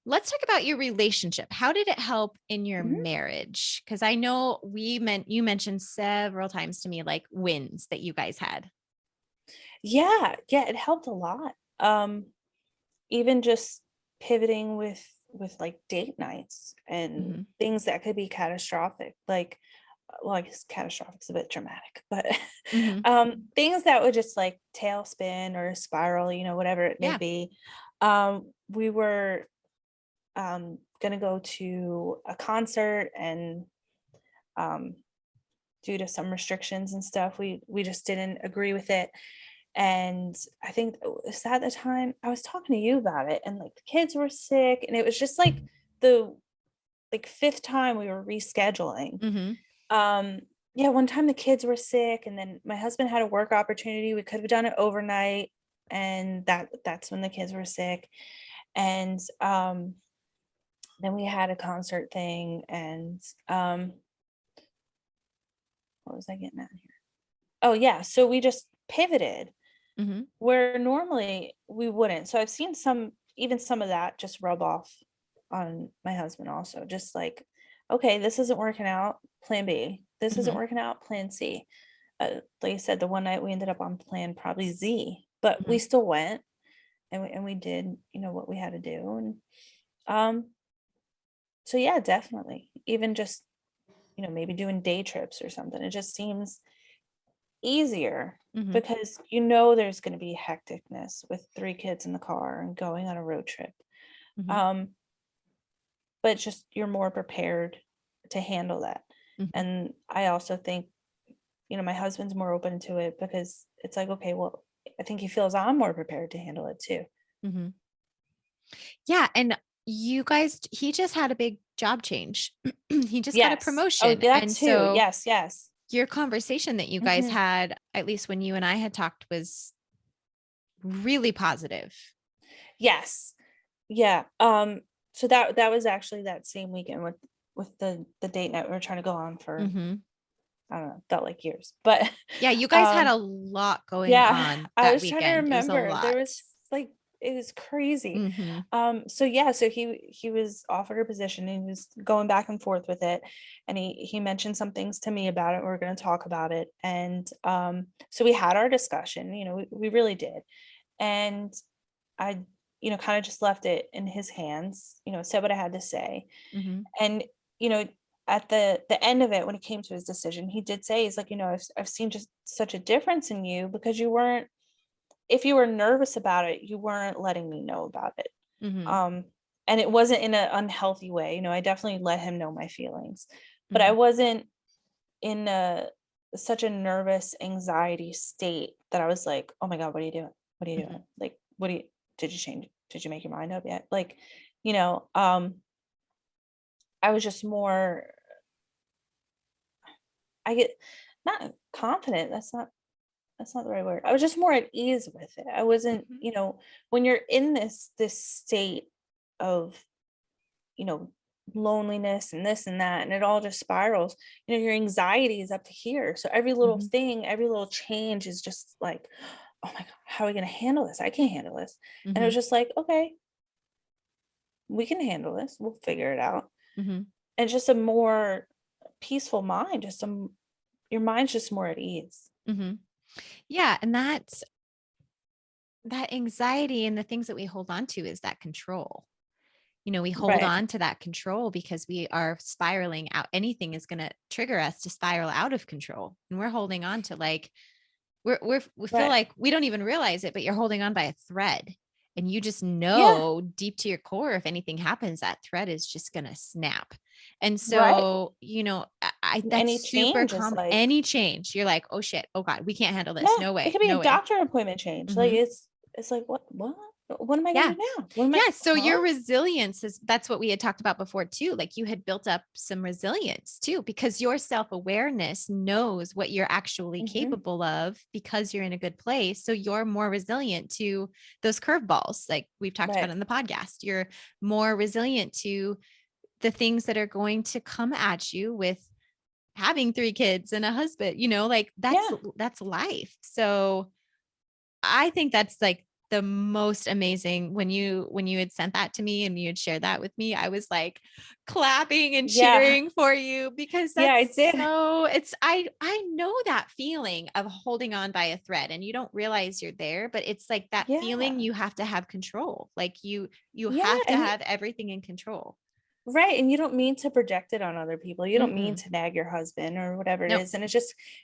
[SPEAKER 2] Let's talk about your relationship. How did it help in your
[SPEAKER 1] Mhm.
[SPEAKER 2] marriage? Because I know you mentioned several times to me like wins that you guys had.
[SPEAKER 1] Yeah, yeah, it helped a lot. Even just pivoting with like date nights and
[SPEAKER 2] Hmm.
[SPEAKER 1] things that could be catastrophic, like well, I guess catastrophic is a bit dramatic, but
[SPEAKER 2] Hmm.
[SPEAKER 1] things that would just like tailspin or spiral, whatever it may
[SPEAKER 2] Yeah.
[SPEAKER 1] be. We were gonna go to a concert, and um due to some restrictions and stuff, we just didn't agree with it. And I think is that the time I was talking to you about it, and like the kids were sick, and it was just like the fifth time we were rescheduling.
[SPEAKER 2] Hmm.
[SPEAKER 1] um yeah, one time the kids were sick, and then my husband had a work opportunity. We could have done it overnight, and that's when the kids were sick. And then we had a concert thing, and what was I getting at here? Oh yeah, so we just pivoted
[SPEAKER 2] Hmm.
[SPEAKER 1] where normally we wouldn't. So I've seen some of that just rub off on my husband also. Just like, okay, this isn't working out, plan B. This isn't
[SPEAKER 2] Hmm.
[SPEAKER 1] working out, plan C. Like I said, the one night we ended up on plan probably Z, but we
[SPEAKER 2] Hmm.
[SPEAKER 1] still went, and we did, what we had to do. And um, so yeah, definitely. Even just, maybe doing day trips or something. It just seems easier
[SPEAKER 2] Hmm.
[SPEAKER 1] because there's going to be hecticness with three kids in the car and going on a road trip.
[SPEAKER 2] Hmm.
[SPEAKER 1] Um, but just you're more prepared to handle that.
[SPEAKER 2] Hmm.
[SPEAKER 1] And I also think, my husband's more open to it because it's like, okay, well, I think he feels I'm more prepared to handle it too.
[SPEAKER 2] Hmm. Yeah. And you guys, he just had a big job change. He just got a
[SPEAKER 1] Yes. Oh,
[SPEAKER 2] promotion.
[SPEAKER 1] that
[SPEAKER 2] And
[SPEAKER 1] too.
[SPEAKER 2] so
[SPEAKER 1] Yes, yes.
[SPEAKER 2] your conversation that you guys
[SPEAKER 1] Hmm.
[SPEAKER 2] had, at least when you and I had talked, was really positive.
[SPEAKER 1] Yes. Yeah. So that was actually that same weekend with the date night we were trying to go on for,
[SPEAKER 2] Hmm.
[SPEAKER 1] I don't know, felt like years. But
[SPEAKER 2] Yeah, you guys had
[SPEAKER 1] um
[SPEAKER 2] a lot going
[SPEAKER 1] yeah,
[SPEAKER 2] on
[SPEAKER 1] I
[SPEAKER 2] that
[SPEAKER 1] was trying to
[SPEAKER 2] weekend. It was a
[SPEAKER 1] remember. There
[SPEAKER 2] lot.
[SPEAKER 1] was like it was crazy.
[SPEAKER 2] Hmm.
[SPEAKER 1] So yeah, so he was offered a position, and he was going back and forth with it, and he mentioned some things to me about it. We were going to talk about it. And so we had our discussion, we really did. And I, kind of just left it in his hands, said what I had to say.
[SPEAKER 2] Hmm.
[SPEAKER 1] And, you know, at the end of it, when it came to his decision, he did say, he's like, I've seen just such a difference in you, because you weren't, if you were nervous about it, you weren't letting me know about it.
[SPEAKER 2] Hmm.
[SPEAKER 1] Um, and it wasn't in an unhealthy way. I definitely let him know my feelings, but I
[SPEAKER 2] Hmm.
[SPEAKER 1] wasn't in such a nervous anxiety state that I was like, oh my God, what are you doing? What are you
[SPEAKER 2] Hmm.
[SPEAKER 1] doing? Like, did you change? Did you make your mind up yet? Like, you know, um, I was just more, I get not confident. That's not the right word. I was just more at ease with it. I wasn't,
[SPEAKER 2] Hmm.
[SPEAKER 1] when you're in this state of, you know, loneliness and this and that, and it all just spirals, your anxiety is up to here. So every little
[SPEAKER 2] Hmm.
[SPEAKER 1] thing, every little change is just like, oh my God, how are we going to handle this? I can't handle this. And it
[SPEAKER 2] Hmm.
[SPEAKER 1] was just like, okay, we can handle this. We'll figure it out.
[SPEAKER 2] Hmm.
[SPEAKER 1] And just a more peaceful mind, your mind's just more at ease.
[SPEAKER 2] Hmm. Yeah. And that anxiety and the things that we hold on to is that control. We hold
[SPEAKER 1] Right.
[SPEAKER 2] on to that control because we are spiraling out. Anything is going to trigger us to spiral out of control. And we're holding on to like, we feel
[SPEAKER 1] Right.
[SPEAKER 2] like we don't even realize it, but you're holding on by a thread. And you just
[SPEAKER 1] Yeah.
[SPEAKER 2] know deep to your core, if anything happens, that thread is just going to snap. And
[SPEAKER 1] Right.
[SPEAKER 2] so,
[SPEAKER 1] And
[SPEAKER 2] that's
[SPEAKER 1] any
[SPEAKER 2] super
[SPEAKER 1] change is
[SPEAKER 2] common.
[SPEAKER 1] like,
[SPEAKER 2] Any change, you're like, oh shit, oh God, we can't handle this.
[SPEAKER 1] yeah,
[SPEAKER 2] No
[SPEAKER 1] it
[SPEAKER 2] way,
[SPEAKER 1] could be a
[SPEAKER 2] no way.
[SPEAKER 1] doctor appointment change. Like
[SPEAKER 2] Hmm.
[SPEAKER 1] it's like, what am I gonna
[SPEAKER 2] Yeah.
[SPEAKER 1] do now? What am I,
[SPEAKER 2] Yeah. So
[SPEAKER 1] huh?
[SPEAKER 2] your resilience that's what we had talked about before too. Like you had built up some resilience too, because your self-awareness knows what you're actually
[SPEAKER 1] Hmm.
[SPEAKER 2] capable of because you're in a good place. So you're more resilient to those curveballs, like we've talked about
[SPEAKER 1] Right.
[SPEAKER 2] in the podcast. You're more resilient to the things that are going to come at you with having three kids and a husband, like
[SPEAKER 1] Yeah.
[SPEAKER 2] that's life. So I think that's like the most amazing when you had sent that to me and you had shared that with me. I was like clapping and
[SPEAKER 1] Yeah.
[SPEAKER 2] cheering for you because
[SPEAKER 1] Yeah, I
[SPEAKER 2] that's
[SPEAKER 1] did.
[SPEAKER 2] so it's I know that feeling of holding on by a thread and you don't realize you're there, but it's like that feeling
[SPEAKER 1] Yeah.
[SPEAKER 2] you have to have control. Like you
[SPEAKER 1] Yeah.
[SPEAKER 2] have to
[SPEAKER 1] And
[SPEAKER 2] have everything in control.
[SPEAKER 1] right. And you don't mean to project it on other people. You don't mean
[SPEAKER 2] Mm-mm.
[SPEAKER 1] to nag your husband or whatever it
[SPEAKER 2] Nope.
[SPEAKER 1] is. And it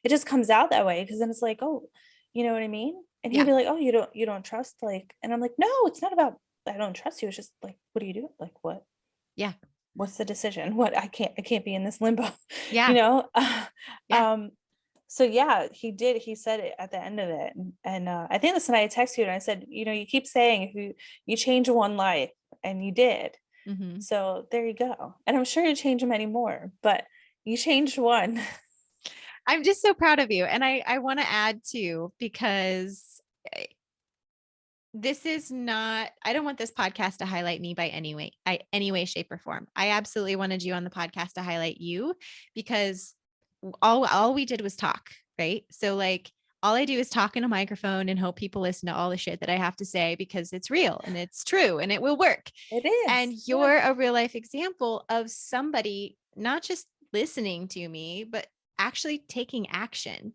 [SPEAKER 1] just comes out that way. Cause then it's like, oh, you know what I mean? And he'd
[SPEAKER 2] Yeah.
[SPEAKER 1] be like, oh, you don't trust, like, and I'm like, no, it's not about, I don't trust you. It's just like, what do you do? Like,
[SPEAKER 2] Yeah.
[SPEAKER 1] what's the decision? What, I can't be in this limbo, you
[SPEAKER 2] Yeah.
[SPEAKER 1] know?
[SPEAKER 2] Yeah.
[SPEAKER 1] Um, so yeah, he said it at the end of it. And I think this night I texted you and I said, you know, you keep saying if you change one life, and you did.
[SPEAKER 2] Mm-hmm.
[SPEAKER 1] So there you go. And I'm sure you change them anymore, but you changed one.
[SPEAKER 2] I'm just so proud of you. And I want to add too, because this is not, I don't want this podcast to highlight me by any way, shape, or form. I absolutely wanted you on the podcast to highlight you because all we did was talk, right? So like all I do is talk in a microphone and hope people listen to all the shit that I have to say because it's real and it's true and it will work.
[SPEAKER 1] It
[SPEAKER 2] And
[SPEAKER 1] is. Yeah.
[SPEAKER 2] you're a real life example of somebody not just listening to me, but actually taking action.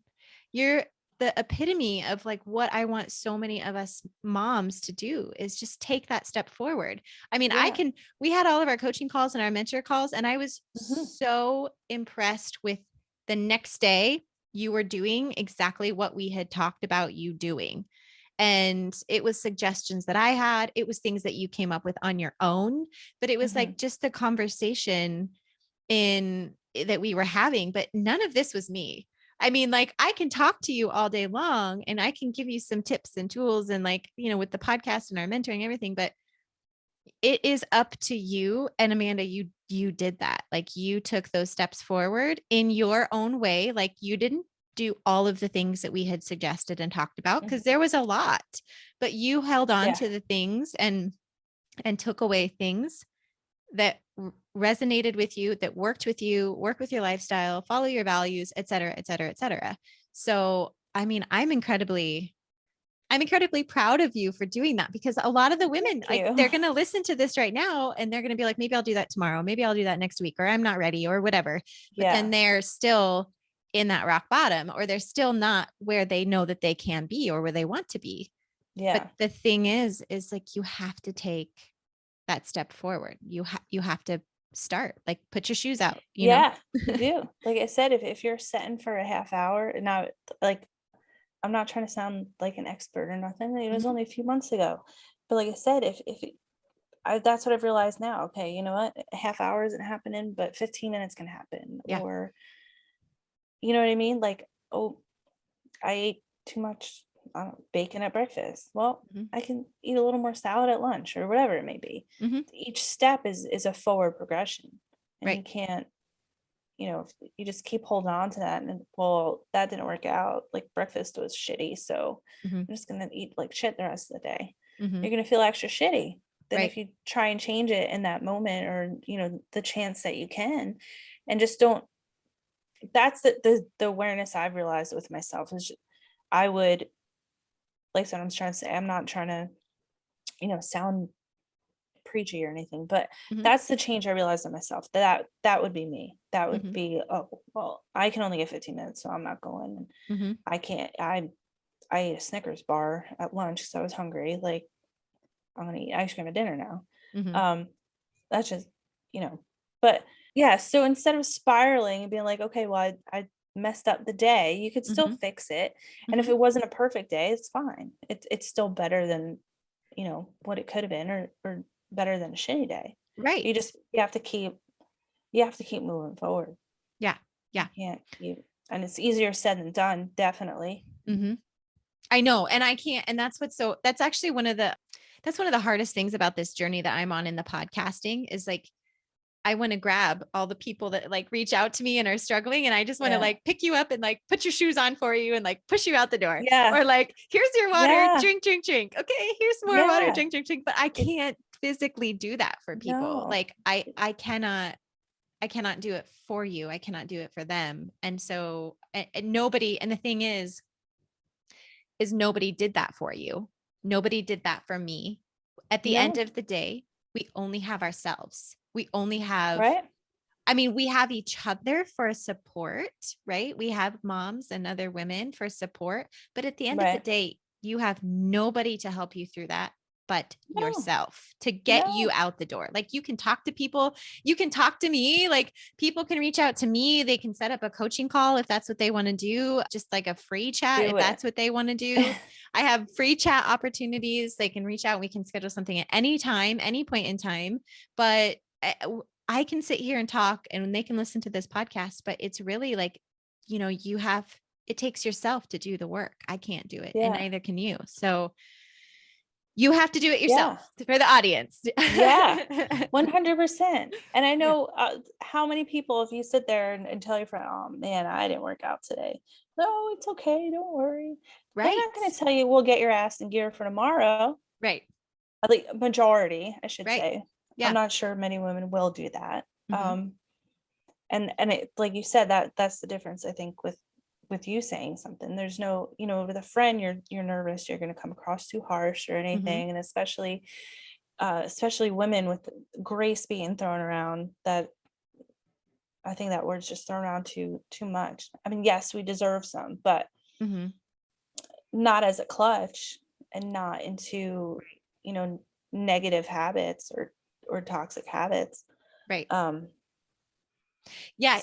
[SPEAKER 2] You're the epitome of like what I want so many of us moms to do is just take that step forward. I mean,
[SPEAKER 1] Yeah.
[SPEAKER 2] we had all of our coaching calls and our mentor calls, and I was
[SPEAKER 1] Mhm.
[SPEAKER 2] so impressed with the next day you were doing exactly what we had talked about you doing. And it was suggestions that I had, it was things that you came up with on your own, but it was
[SPEAKER 1] Mhm.
[SPEAKER 2] like just the conversation in that we were having, but none of this was me. I mean, like I can talk to you all day long and I can give you some tips and tools and like, with the podcast and our mentoring and everything, but it is up to you. And Amanda, you did that. Like you took those steps forward in your own way. Like you didn't do all of the things that we had suggested and talked about because
[SPEAKER 1] Mhm.
[SPEAKER 2] there was a lot, but you held on
[SPEAKER 1] Yeah.
[SPEAKER 2] to the things and took away things that resonated with you, that worked with you, work with your lifestyle, follow your values, et cetera, et cetera, et cetera. So, I mean, I'm incredibly proud of you for doing that because a lot of the women,
[SPEAKER 1] Thank
[SPEAKER 2] like,
[SPEAKER 1] you.
[SPEAKER 2] they're going to listen to this right now and they're going to be like, maybe I'll do that tomorrow. Maybe I'll do that next week, or I'm not ready, or whatever. But then
[SPEAKER 1] Yeah.
[SPEAKER 2] they're still in that rock bottom, or they're still not where they know that they can be or where they want to be. But
[SPEAKER 1] Yeah.
[SPEAKER 2] the thing is like, you have to take that step forward. You have to start, like, put your shoes out.
[SPEAKER 1] Yeah, you do. Like I said, if you're setting for a half hour, and now, like, I'm not trying to sound like an expert or nothing. It was
[SPEAKER 2] Mhm.
[SPEAKER 1] only a few months ago. But like I said, that's what I've realized now. Okay, you know what? A half hour isn't happening, but 15 minutes can happen.
[SPEAKER 2] Yeah.
[SPEAKER 1] Or, you know what I mean? Like, oh, I ate too much bacon at breakfast. Well,
[SPEAKER 2] Mhm.
[SPEAKER 1] I can eat a little more salad at lunch or whatever it may be.
[SPEAKER 2] Mhm.
[SPEAKER 1] Each step is a forward progression. And
[SPEAKER 2] Right.
[SPEAKER 1] you can't, if you just keep holding on to that, and well, that didn't work out. Like breakfast was shitty, so
[SPEAKER 2] Mhm.
[SPEAKER 1] I'm just gonna eat like shit the rest of the day.
[SPEAKER 2] Mhm.
[SPEAKER 1] You're gonna feel extra shitty than
[SPEAKER 2] Right.
[SPEAKER 1] if you try and change it in that moment, or the chance that you can, and just don't. That's the awareness I've realized with myself is I would, like, so I'm trying to say, I'm not trying to sound preachy or anything, but
[SPEAKER 2] Mhm.
[SPEAKER 1] that's the change I realized in myself. That would be me. That would
[SPEAKER 2] Mhm.
[SPEAKER 1] be, oh well, I can only get 15 minutes, so I'm not going. And
[SPEAKER 2] Mhm.
[SPEAKER 1] I can't. I ate a Snickers bar at lunch because I was hungry. Like, I'm gonna eat ice cream at dinner now.
[SPEAKER 2] Mhm.
[SPEAKER 1] Um, that's just but yeah. So instead of spiraling and being like, okay, well, I messed up the day, you could still
[SPEAKER 2] Mhm.
[SPEAKER 1] fix it. And if
[SPEAKER 2] Mhm.
[SPEAKER 1] it wasn't a perfect day, it's fine. It's still better than what it could have been, or better than a shitty day.
[SPEAKER 2] Right.
[SPEAKER 1] You have to keep moving forward.
[SPEAKER 2] Yeah.
[SPEAKER 1] You
[SPEAKER 2] Yeah.
[SPEAKER 1] can't keep, and it's easier said than done, definitely.
[SPEAKER 2] Mhm. I know. And I can't, and that's actually that's one of the hardest things about this journey that I'm on in the podcasting is like, I want to grab all the people that like reach out to me and are struggling. And I just want to
[SPEAKER 1] Yeah.
[SPEAKER 2] like pick you up and like put your shoes on for you and like push you out the door,
[SPEAKER 1] Yeah.
[SPEAKER 2] or like, here's your water,
[SPEAKER 1] Yeah.
[SPEAKER 2] drink, drink, drink. Okay. Here's more water,
[SPEAKER 1] Yeah.
[SPEAKER 2] drink, drink, drink. But I
[SPEAKER 1] It
[SPEAKER 2] can't physically do that for people.
[SPEAKER 1] No.
[SPEAKER 2] Like I cannot do it for you. I cannot do it for them. And so, and nobody, and the thing is nobody did that for you. Nobody did that for me. At the end
[SPEAKER 1] No.
[SPEAKER 2] of the day, we only have ourselves. We only have,
[SPEAKER 1] Right.
[SPEAKER 2] I mean, we have each other for support, right? We have moms and other women for support. But at the end of the
[SPEAKER 1] Right.
[SPEAKER 2] day, you have nobody to help you through that but
[SPEAKER 1] No.
[SPEAKER 2] yourself to get you
[SPEAKER 1] No.
[SPEAKER 2] out the door. Like you can talk to people, you can talk to me, like people can reach out to me. They can set up a coaching call if that's what they want to do, just like a free chat if
[SPEAKER 1] Do it.
[SPEAKER 2] that's what they want to do. I have free chat opportunities. They can reach out. We can schedule something at any time, any point in time. But I can sit here and talk and they can listen to this podcast, but it's really like, you have, it takes yourself to do the work. I can't do it and
[SPEAKER 1] Yeah.
[SPEAKER 2] neither can you. So you have to do it yourself
[SPEAKER 1] Yeah.
[SPEAKER 2] for the audience.
[SPEAKER 1] Yeah. 100%. And I know how many people, if you sit there and tell your friend, oh man, I didn't work out today. No, it's okay. Don't worry. They're
[SPEAKER 2] Right.
[SPEAKER 1] not going to tell you, we'll get your ass in gear for tomorrow.
[SPEAKER 2] Right.
[SPEAKER 1] At least majority, I should
[SPEAKER 2] Right.
[SPEAKER 1] say.
[SPEAKER 2] Yeah.
[SPEAKER 1] I'm not sure many women will do that.
[SPEAKER 2] Mm-hmm.
[SPEAKER 1] And it, like you said, that's the difference, I think, with you saying something. There's no, with a friend, you're nervous, you're going to come across too harsh or anything. And especially women, with grace being thrown around, that I think that word's just thrown around too much. I mean, yes, we deserve some, but not as a clutch, and not into, negative habits or toxic habits.
[SPEAKER 2] Right.
[SPEAKER 1] So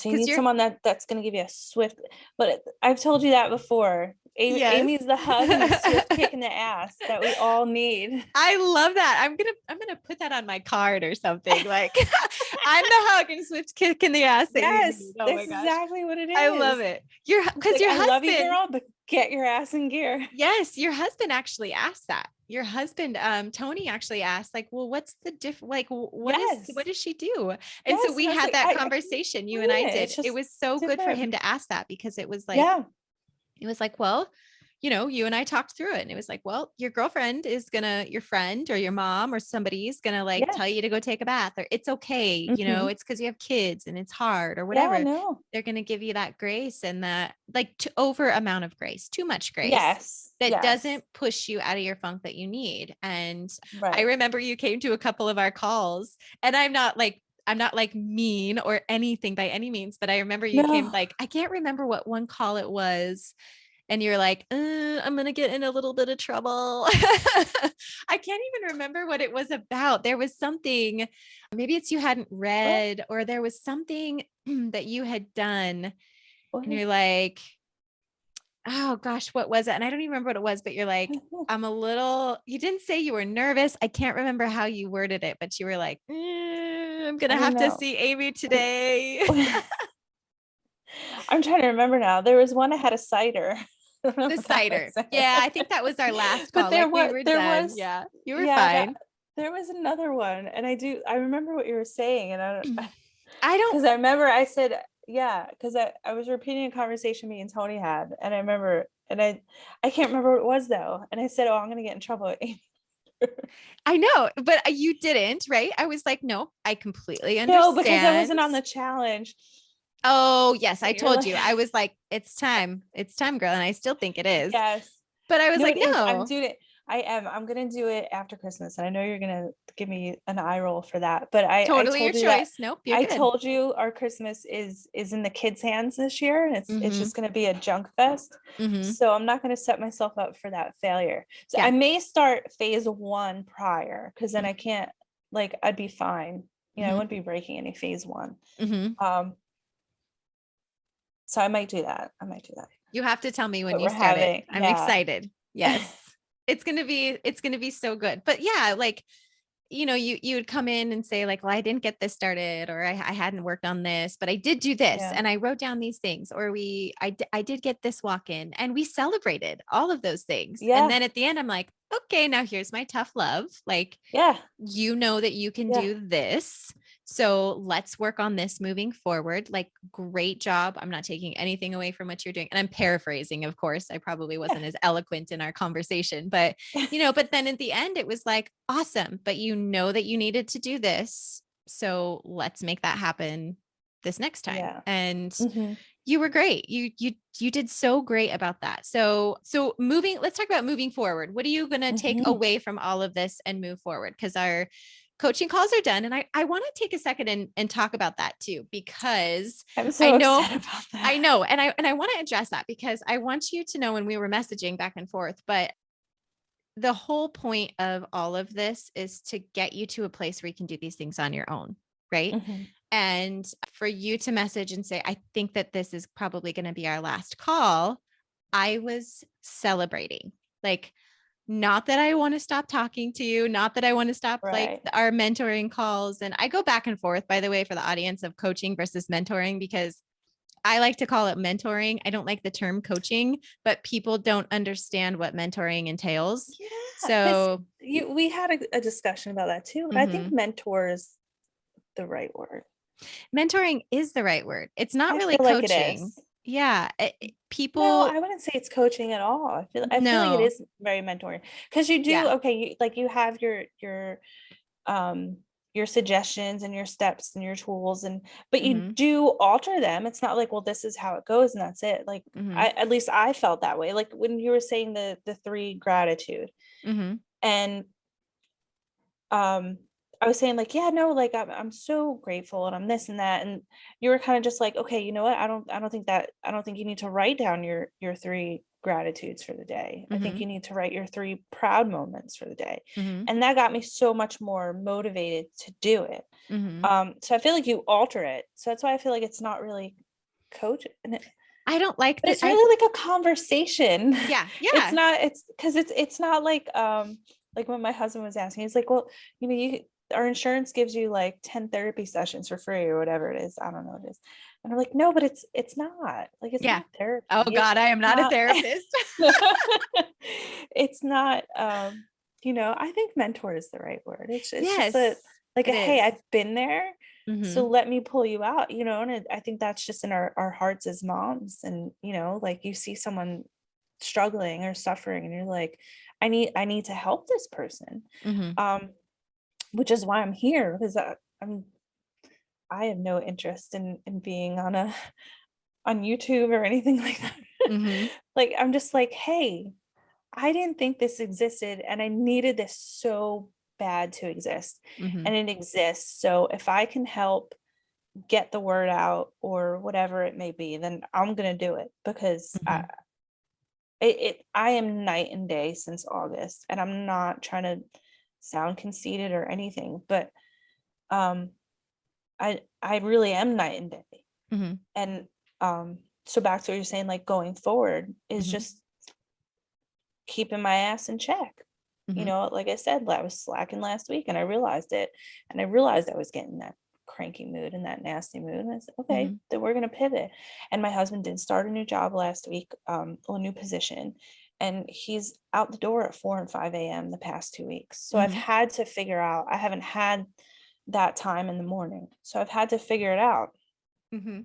[SPEAKER 1] you need someone that's going to give you a swift, but I've told you that before. Amy's the hug and the swift kick in the ass that we all need.
[SPEAKER 2] I love that. I'm gonna put that on my card or something. Like I'm the hug and swift kick in the ass.
[SPEAKER 1] Yes,
[SPEAKER 2] Oh
[SPEAKER 1] that's
[SPEAKER 2] my gosh.
[SPEAKER 1] exactly what it is.
[SPEAKER 2] I love it. Because your
[SPEAKER 1] I
[SPEAKER 2] husband,
[SPEAKER 1] love you, girl, but get your ass in gear.
[SPEAKER 2] Yes, your husband actually asked that. Your husband, Tony, actually asked, like, well, what's the like, what does she do? And so we had that conversation, you and I did. It was so good for him to ask that, because it was like, well, you and I talked through it, and it was like, well, your girlfriend is your friend or your mom or somebody's gonna like tell you to go take a bath, or it's okay, it's because you have kids and it's hard or whatever.
[SPEAKER 1] Yeah, no.
[SPEAKER 2] They're gonna give you that grace, and that like over amount of grace, too much grace.
[SPEAKER 1] Yes.
[SPEAKER 2] That doesn't push you out of your funk that you need. And
[SPEAKER 1] right.
[SPEAKER 2] I remember you came to a couple of our calls, and I'm not like mean or anything by any means, but I remember you came, like, I can't remember what one call it was. And you're like, I'm going to get in a little bit of trouble. I can't even remember what it was about. There was something, maybe it's you hadn't read, or there was something that you had done. And you're like, oh gosh, what was it? And I don't even remember what it was, but you're like, you didn't say you were nervous. I can't remember how you worded it, but you were like, I'm going to have to see Amy today.
[SPEAKER 1] I'm trying to remember now. There was one I had a cider.
[SPEAKER 2] The cider. Yeah, I think that was our last call. But there was, yeah, you were fine.
[SPEAKER 1] There was another one, and I remember what you were saying, and I don't,
[SPEAKER 2] because
[SPEAKER 1] I remember I said, because I was repeating a conversation me and Tony had, and I remember, and I can't remember what it was though, and I said, oh, I'm gonna get in trouble.
[SPEAKER 2] I know, but you didn't, right? I was like, no, I completely understand.
[SPEAKER 1] No, because I wasn't on the challenge.
[SPEAKER 2] Oh, yes. I told you. I was like, it's time, girl. And I still think it is.
[SPEAKER 1] Yes.
[SPEAKER 2] But I was like, no.
[SPEAKER 1] I'm doing it. I'm going to do it after Christmas. And I know you're going to give me an eye roll for that. But I
[SPEAKER 2] totally your choice. Nope.
[SPEAKER 1] I told you our Christmas is in the kids' hands this year. And it's just going to be a junk fest. So I'm not going to set myself up for that failure. So I may start phase 1 prior, because then I can't, like, I'd be fine. I wouldn't be breaking any phase 1. So I might do that.
[SPEAKER 2] You have to tell me when you start it. I'm excited. Yes. It's going to be so good. But yeah, like, you would come in and say like, well, I didn't get this started, or I hadn't worked on this, but I did do this and I wrote down these things, or I did get this walk in, and we celebrated all of those things. Yeah. And then at the end, I'm like, okay, now here's my tough love. Like, that you can do this. So let's work on this moving forward. Like, great job. I'm not taking anything away from what you're doing. And I'm paraphrasing, of course. I probably wasn't as eloquent in our conversation, but but then at the end it was like, awesome, but you know that you needed to do this. So let's make that happen this next time. And You were great. You did so great about that. So let's talk about moving forward. What are you going to take
[SPEAKER 1] Mhm.
[SPEAKER 2] away from all of this and move forward? Because our coaching calls are done. And I want to take a second and talk about that too, because
[SPEAKER 1] I'm
[SPEAKER 2] I
[SPEAKER 1] so
[SPEAKER 2] know,
[SPEAKER 1] upset about
[SPEAKER 2] I
[SPEAKER 1] that.
[SPEAKER 2] know, and I want to address that because I want you to know when we were messaging back and forth, but the whole point of all of this is to get you to a place where you can do these things on your own, right?
[SPEAKER 1] Mhm.
[SPEAKER 2] And for you to message and say, I think that this is probably going to be our last call, I was celebrating. Like, not that I want to stop talking to you, not that I want to stop like
[SPEAKER 1] Right.
[SPEAKER 2] our mentoring calls. And I go back and forth, by the way, for the audience of coaching versus mentoring, because I like to call it mentoring. I don't like the term coaching, but people don't understand what mentoring entails.
[SPEAKER 1] Yeah, this
[SPEAKER 2] So,
[SPEAKER 1] we had a discussion about that too, but I think
[SPEAKER 2] mhm.
[SPEAKER 1] mentor is the right word.
[SPEAKER 2] Mentoring is the right word. It's not
[SPEAKER 1] I
[SPEAKER 2] really
[SPEAKER 1] feel like it
[SPEAKER 2] coaching.
[SPEAKER 1] is.
[SPEAKER 2] Yeah.
[SPEAKER 1] No,
[SPEAKER 2] People,
[SPEAKER 1] I wouldn't say it's coaching at all. I feel like it
[SPEAKER 2] no.
[SPEAKER 1] is very mentoring because you do
[SPEAKER 2] Yeah.
[SPEAKER 1] okay, you have um your suggestions and your steps and your tools and but you
[SPEAKER 2] Hmm.
[SPEAKER 1] do alter them. It's not like, well, this is how it goes and that's it. Like
[SPEAKER 2] Hmm.
[SPEAKER 1] I at least I felt that way. Like when you were saying the three gratitude
[SPEAKER 2] Hmm.
[SPEAKER 1] and um I was saying like, yeah, no, like I'm so grateful and I'm this and that. And you were kind of just like, okay, you know what? I don't think you need to write down your three gratitudes for the day. I think
[SPEAKER 2] Hmm.
[SPEAKER 1] you need to write your three proud moments for the day.
[SPEAKER 2] Hmm.
[SPEAKER 1] And that got me so much more motivated to do it.
[SPEAKER 2] Hmm.
[SPEAKER 1] So I feel like you alter it. So that's why I feel like it's not really coach and
[SPEAKER 2] I don't like
[SPEAKER 1] but
[SPEAKER 2] that.
[SPEAKER 1] it's really like a conversation.
[SPEAKER 2] Yeah.
[SPEAKER 1] It's
[SPEAKER 2] Yeah.
[SPEAKER 1] not it's because it's not like when my husband was asking, he's like, well, you our insurance gives you like 10 therapy sessions for free or whatever it is. I don't know what it is. And I'm like, no, but it's not like it's
[SPEAKER 2] Yeah.
[SPEAKER 1] not
[SPEAKER 2] Oh
[SPEAKER 1] therapy.
[SPEAKER 2] God, I am
[SPEAKER 1] It's
[SPEAKER 2] not a
[SPEAKER 1] not
[SPEAKER 2] therapist.
[SPEAKER 1] it's not I think mentor is the right word. It's just a
[SPEAKER 2] Yes,
[SPEAKER 1] like a
[SPEAKER 2] it
[SPEAKER 1] hey,
[SPEAKER 2] is.
[SPEAKER 1] I've been there. So
[SPEAKER 2] Hmm.
[SPEAKER 1] let me pull you out, and I think that's just in our hearts as moms. And, like you see someone struggling or suffering and you're like, I need to help this person.
[SPEAKER 2] Hmm.
[SPEAKER 1] Um, which is why I'm here because I have no interest in being on YouTube or anything like that.
[SPEAKER 2] Hmm.
[SPEAKER 1] Like I'm just like, hey, I didn't think this existed and I needed this so bad to exist.
[SPEAKER 2] Hmm.
[SPEAKER 1] And it exists. So if I can help get the word out or whatever it may be, then I'm gonna do it because
[SPEAKER 2] Hmm.
[SPEAKER 1] I am night and day since August, and I'm not trying to sound conceited or anything, but um, I really am night and day.
[SPEAKER 2] Hmm.
[SPEAKER 1] And so back to what you're saying, like going forward is
[SPEAKER 2] Hmm.
[SPEAKER 1] just keeping my ass in check.
[SPEAKER 2] Hmm.
[SPEAKER 1] Like I said, I was slacking last week and I realized it. And I realized I was getting that cranky mood and that nasty mood. And I said, okay,
[SPEAKER 2] Hmm.
[SPEAKER 1] then we're going to pivot. And my husband did start a new job last week, a new position. And he's out the door at 4 and 5 a.m. the past 2 weeks. So I've
[SPEAKER 2] Hmm.
[SPEAKER 1] had to figure out, I haven't had that time in the morning. So I've had to figure it out.
[SPEAKER 2] Hmm.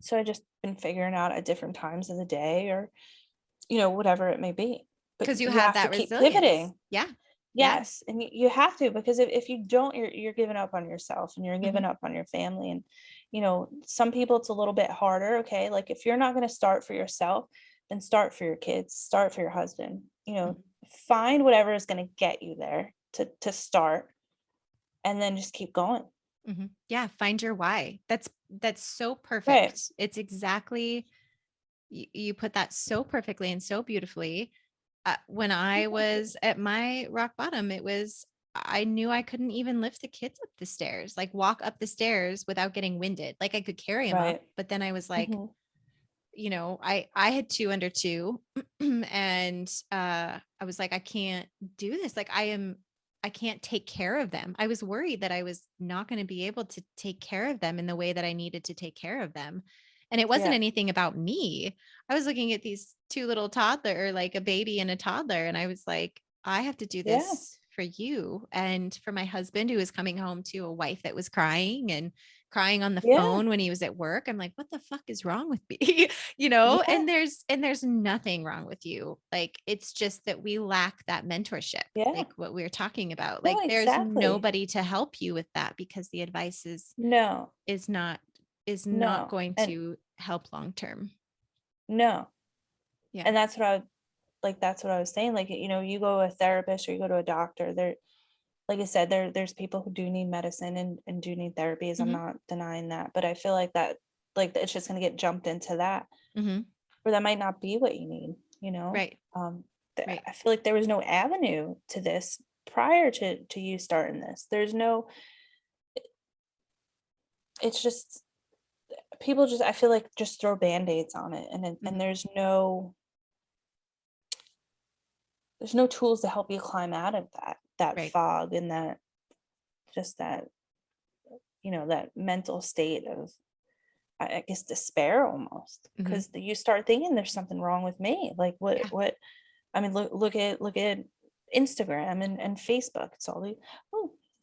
[SPEAKER 1] So I just been figuring out at different times of the day or, whatever it may be. But
[SPEAKER 2] Because you
[SPEAKER 1] you
[SPEAKER 2] have
[SPEAKER 1] have to
[SPEAKER 2] that
[SPEAKER 1] keep
[SPEAKER 2] resilience.
[SPEAKER 1] pivoting.
[SPEAKER 2] Yeah. Yeah.
[SPEAKER 1] Yes, and you have to because if you don't, you're giving up on yourself and you're
[SPEAKER 2] Hmm.
[SPEAKER 1] giving up on your family. And some people it's a little bit harder. Okay, like if you're not going to start for yourself, then start for your kids, start for your husband. Find whatever is going to get you there to start, and then just keep going.
[SPEAKER 2] Hmm. Yeah. Find your why. That's so
[SPEAKER 1] Right.
[SPEAKER 2] perfect. It's exactly, you put that so perfectly and so beautifully. When
[SPEAKER 1] Oh,
[SPEAKER 2] I
[SPEAKER 1] thank you.
[SPEAKER 2] was at my rock bottom, I knew I couldn't even lift the kids up the stairs, like walk up the stairs without getting winded. Like I could carry them up,
[SPEAKER 1] Right.
[SPEAKER 2] but then I was like,
[SPEAKER 1] Hmm.
[SPEAKER 2] I had two under two and I was like, I can't do this. Like I can't take care of them. I was worried that I was not going to be able to take care of them in the way that I needed to take care of them. And it wasn't
[SPEAKER 1] Yeah.
[SPEAKER 2] anything about me. I was looking at these two little toddler, like a baby and a toddler. And I was like, I have to do
[SPEAKER 1] Yeah.
[SPEAKER 2] this for you and for my husband who was coming home to a wife that was crying and crying on the
[SPEAKER 1] Yeah.
[SPEAKER 2] phone when he was at work. I'm like, what the fuck is wrong with me? And
[SPEAKER 1] Yeah.
[SPEAKER 2] there's nothing wrong with you. Like it's just that we lack that mentorship,
[SPEAKER 1] Yeah.
[SPEAKER 2] like what we were talking about.
[SPEAKER 1] No,
[SPEAKER 2] Like there's
[SPEAKER 1] exactly.
[SPEAKER 2] nobody to help you with that because the advice
[SPEAKER 1] No.
[SPEAKER 2] is not is not
[SPEAKER 1] No.
[SPEAKER 2] going
[SPEAKER 1] And
[SPEAKER 2] to help long-term.
[SPEAKER 1] No.
[SPEAKER 2] Yeah.
[SPEAKER 1] And that's what I was saying. Like, you know, you go to a therapist or you go to a doctor, there, like I said, there's people who do need medicine and do need therapies. I'm
[SPEAKER 2] Mhm.
[SPEAKER 1] not denying that, but I feel like that, like, it's just going to get jumped into that,
[SPEAKER 2] Mhm.
[SPEAKER 1] or that might not be what you need, you know?
[SPEAKER 2] Right. Right.
[SPEAKER 1] I feel like there was no avenue to this prior to you starting this. There's no, it's just, people just, I feel like, just throw band-aids on it, and
[SPEAKER 2] Mhm.
[SPEAKER 1] there's no tools to help you climb out of that
[SPEAKER 2] Right.
[SPEAKER 1] fog, and that, you know, that mental state of, I guess, despair almost,
[SPEAKER 2] Mhm.
[SPEAKER 1] because you start thinking there's something wrong with me. Like,
[SPEAKER 2] Yeah.
[SPEAKER 1] what I mean, look at Instagram and Facebook. It's all these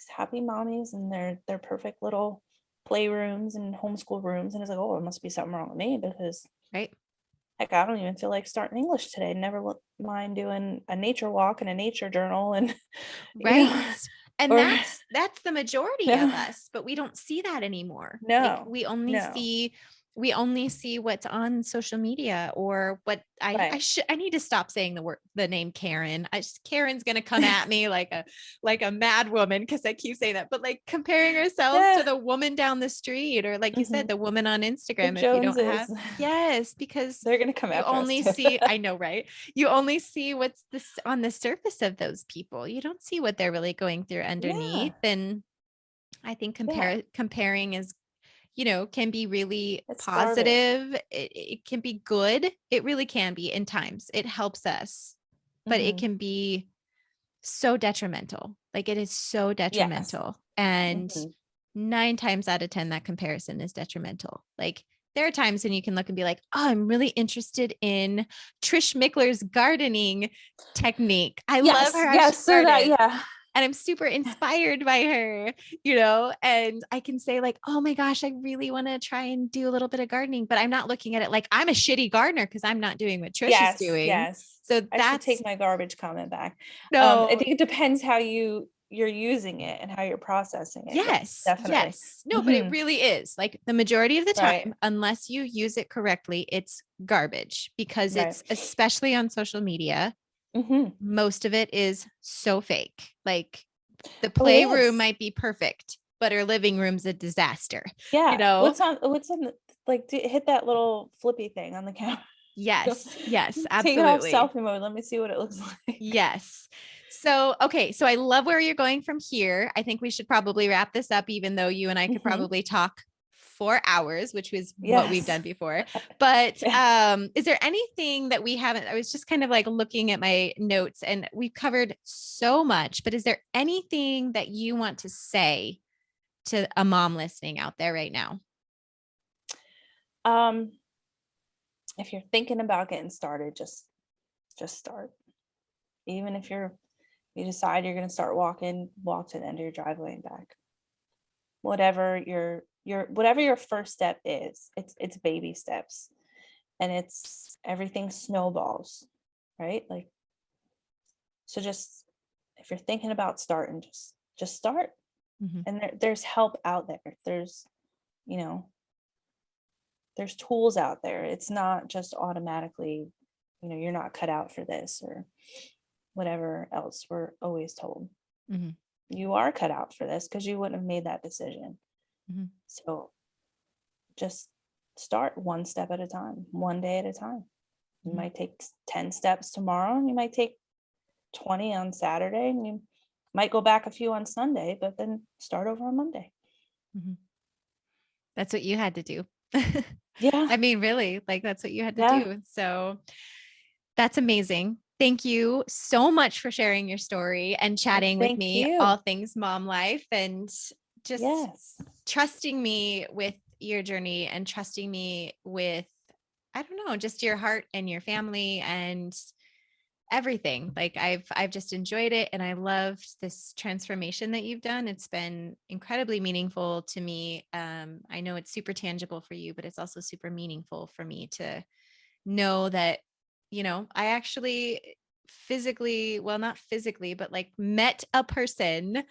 [SPEAKER 1] happy mommies and their perfect little playrooms and homeschool rooms, and it's like, oh, it must be something wrong with me, because
[SPEAKER 2] Right.
[SPEAKER 1] heck, I don't even feel like starting English today. Never mind doing a nature walk and a nature journal, and you
[SPEAKER 2] Right.
[SPEAKER 1] know,
[SPEAKER 2] And
[SPEAKER 1] or
[SPEAKER 2] that's the majority of
[SPEAKER 1] no,
[SPEAKER 2] us, but we don't see that anymore. Like
[SPEAKER 1] no, no,
[SPEAKER 2] we only see what's on social media, or what
[SPEAKER 1] right.
[SPEAKER 2] I need to stop saying the name Karen. Karen's going to come at me like a mad woman because I keep saying that, but like comparing ourselves to
[SPEAKER 1] Yeah.
[SPEAKER 2] the woman down the street, or like you said,
[SPEAKER 1] Mhm.
[SPEAKER 2] the woman on
[SPEAKER 1] The
[SPEAKER 2] Instagram, if you don't have,
[SPEAKER 1] Joneses.
[SPEAKER 2] yes, because
[SPEAKER 1] They're gonna come
[SPEAKER 2] you
[SPEAKER 1] after us
[SPEAKER 2] only
[SPEAKER 1] too.
[SPEAKER 2] see, I know, right? You only see what's this on the surface of those people. You don't see what they're really going through
[SPEAKER 1] Yeah,
[SPEAKER 2] underneath. And I think
[SPEAKER 1] yeah.
[SPEAKER 2] comparing is, can be really
[SPEAKER 1] It's garbage.
[SPEAKER 2] positive. It can be good. It really can be in times. It helps us, but it
[SPEAKER 1] Mhm.
[SPEAKER 2] can be so detrimental. Like it is so
[SPEAKER 1] Yes.
[SPEAKER 2] detrimental. And
[SPEAKER 1] Mhm.
[SPEAKER 2] 9 times out of 10, that comparison is detrimental. Like there are times when you can look and be like, oh, I'm really interested in Trish Mickler's gardening technique. I love
[SPEAKER 1] Yes,
[SPEAKER 2] her how she
[SPEAKER 1] yes. So that,
[SPEAKER 2] gardens.
[SPEAKER 1] yeah.
[SPEAKER 2] And I'm super inspired by her, and I can say, like, oh my gosh, I really want to try and do a little bit of gardening, but I'm not looking at it like I'm a shitty gardener because I'm not doing what Trish is
[SPEAKER 1] Yes,
[SPEAKER 2] doing.
[SPEAKER 1] yes.
[SPEAKER 2] So
[SPEAKER 1] I should
[SPEAKER 2] that's
[SPEAKER 1] take my garbage comment back. I
[SPEAKER 2] no.
[SPEAKER 1] think it depends how you're using it and how you're processing it. Yes,
[SPEAKER 2] Yes,
[SPEAKER 1] definitely.
[SPEAKER 2] yes. No, but it
[SPEAKER 1] Mhm.
[SPEAKER 2] really is like the majority of the
[SPEAKER 1] Right.
[SPEAKER 2] time, unless you use it correctly, it's garbage because
[SPEAKER 1] Right.
[SPEAKER 2] it's, especially on social media,
[SPEAKER 1] Mhm.
[SPEAKER 2] most of it is so fake. Like the
[SPEAKER 1] Oh, it
[SPEAKER 2] playroom
[SPEAKER 1] is.
[SPEAKER 2] might be perfect, but her living room's a disaster, you
[SPEAKER 1] Yeah.
[SPEAKER 2] know?
[SPEAKER 1] What's on the, like, hit that little flippy thing on the camera.
[SPEAKER 2] Yes, yes,
[SPEAKER 1] Take it off
[SPEAKER 2] absolutely.
[SPEAKER 1] selfie mode. Let me see what it looks like.
[SPEAKER 2] Yes. So, okay. So I love where you're going from here. I think we should probably wrap this up, even though you and I could
[SPEAKER 1] Mhm.
[SPEAKER 2] probably talk for hours, which was what we've
[SPEAKER 1] Yes.
[SPEAKER 2] done before. But
[SPEAKER 1] Yeah.
[SPEAKER 2] is there anything that we haven't? I was just kind of like looking at my notes and we've covered so much, but is there anything that you want to say to a mom listening out there right now?
[SPEAKER 1] Um, if you're thinking about getting started, just start. Even if you decide you're gonna start walking, walk to the end of your driveway and back. Whatever whatever your first step is, it's baby steps, and it's everything snowballs, right? Like, so just, if you're thinking about starting, just start.
[SPEAKER 2] Mhm.
[SPEAKER 1] And there's help out there. You know, there's tools out there. It's not just automatically, you're not cut out for this, or whatever else we're always told.
[SPEAKER 2] Mhm.
[SPEAKER 1] You are cut out for this because you wouldn't have made that decision.
[SPEAKER 2] Mhm.
[SPEAKER 1] So just start one step at a time, one day at a time. You
[SPEAKER 2] Mhm.
[SPEAKER 1] might take 10 steps tomorrow, and you might take 20 on Saturday, and you might go back a few on Sunday, but then start over on Monday.
[SPEAKER 2] Mhm. That's what you had to do.
[SPEAKER 1] Yeah.
[SPEAKER 2] I mean, really, like that's what you had to
[SPEAKER 1] Yeah.
[SPEAKER 2] do. So that's amazing. Thank you so much for sharing your story and
[SPEAKER 1] Well,
[SPEAKER 2] chatting with
[SPEAKER 1] thank
[SPEAKER 2] me all
[SPEAKER 1] you.
[SPEAKER 2] things mom life, and just
[SPEAKER 1] Yes.
[SPEAKER 2] trusting me with your journey and trusting me with, I don't know, just your heart and your family and everything. Like I've just enjoyed it, and I loved this transformation that you've done. It's been incredibly meaningful to me. I know it's super tangible for you, but it's also super meaningful for me to know that, I actually physically, well, not physically, but like met a person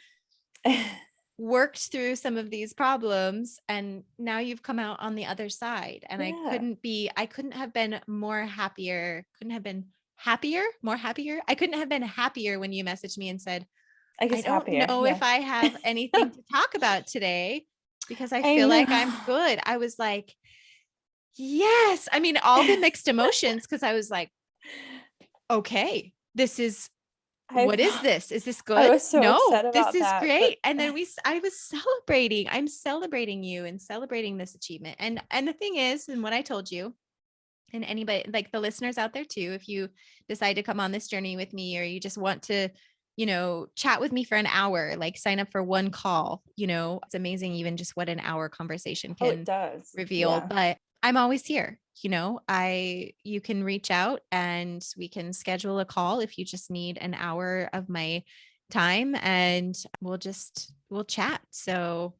[SPEAKER 2] worked through some of these problems, and now you've come out on the other side. And
[SPEAKER 1] Yeah.
[SPEAKER 2] I couldn't have been more happier, couldn't have been happier, more happier. I couldn't have been happier when you messaged me and said,
[SPEAKER 1] I
[SPEAKER 2] I
[SPEAKER 1] guess
[SPEAKER 2] don't
[SPEAKER 1] happier.
[SPEAKER 2] know
[SPEAKER 1] Yeah.
[SPEAKER 2] if I have anything to talk about today because I
[SPEAKER 1] I
[SPEAKER 2] feel like I'm
[SPEAKER 1] know.
[SPEAKER 2] good. I was like, yes. I mean, all the mixed emotions, because I was like, okay, this is,
[SPEAKER 1] I
[SPEAKER 2] what is
[SPEAKER 1] know.
[SPEAKER 2] this? Is this
[SPEAKER 1] I
[SPEAKER 2] good?
[SPEAKER 1] was so
[SPEAKER 2] No,
[SPEAKER 1] upset
[SPEAKER 2] this
[SPEAKER 1] about
[SPEAKER 2] is
[SPEAKER 1] that, but
[SPEAKER 2] great. And then I was celebrating. I'm celebrating you and celebrating this achievement. And the thing is, and what I told you, and anybody, like the listeners out there too, if you decide to come on this journey with me, or you just want to, chat with me for an hour, like sign up for one call, it's amazing even just what an hour conversation
[SPEAKER 1] oh, it
[SPEAKER 2] can
[SPEAKER 1] does.
[SPEAKER 2] reveal.
[SPEAKER 1] Yeah.
[SPEAKER 2] But I'm always here. You can reach out and we can schedule a call if you just need an hour of my time, and we'll chat. So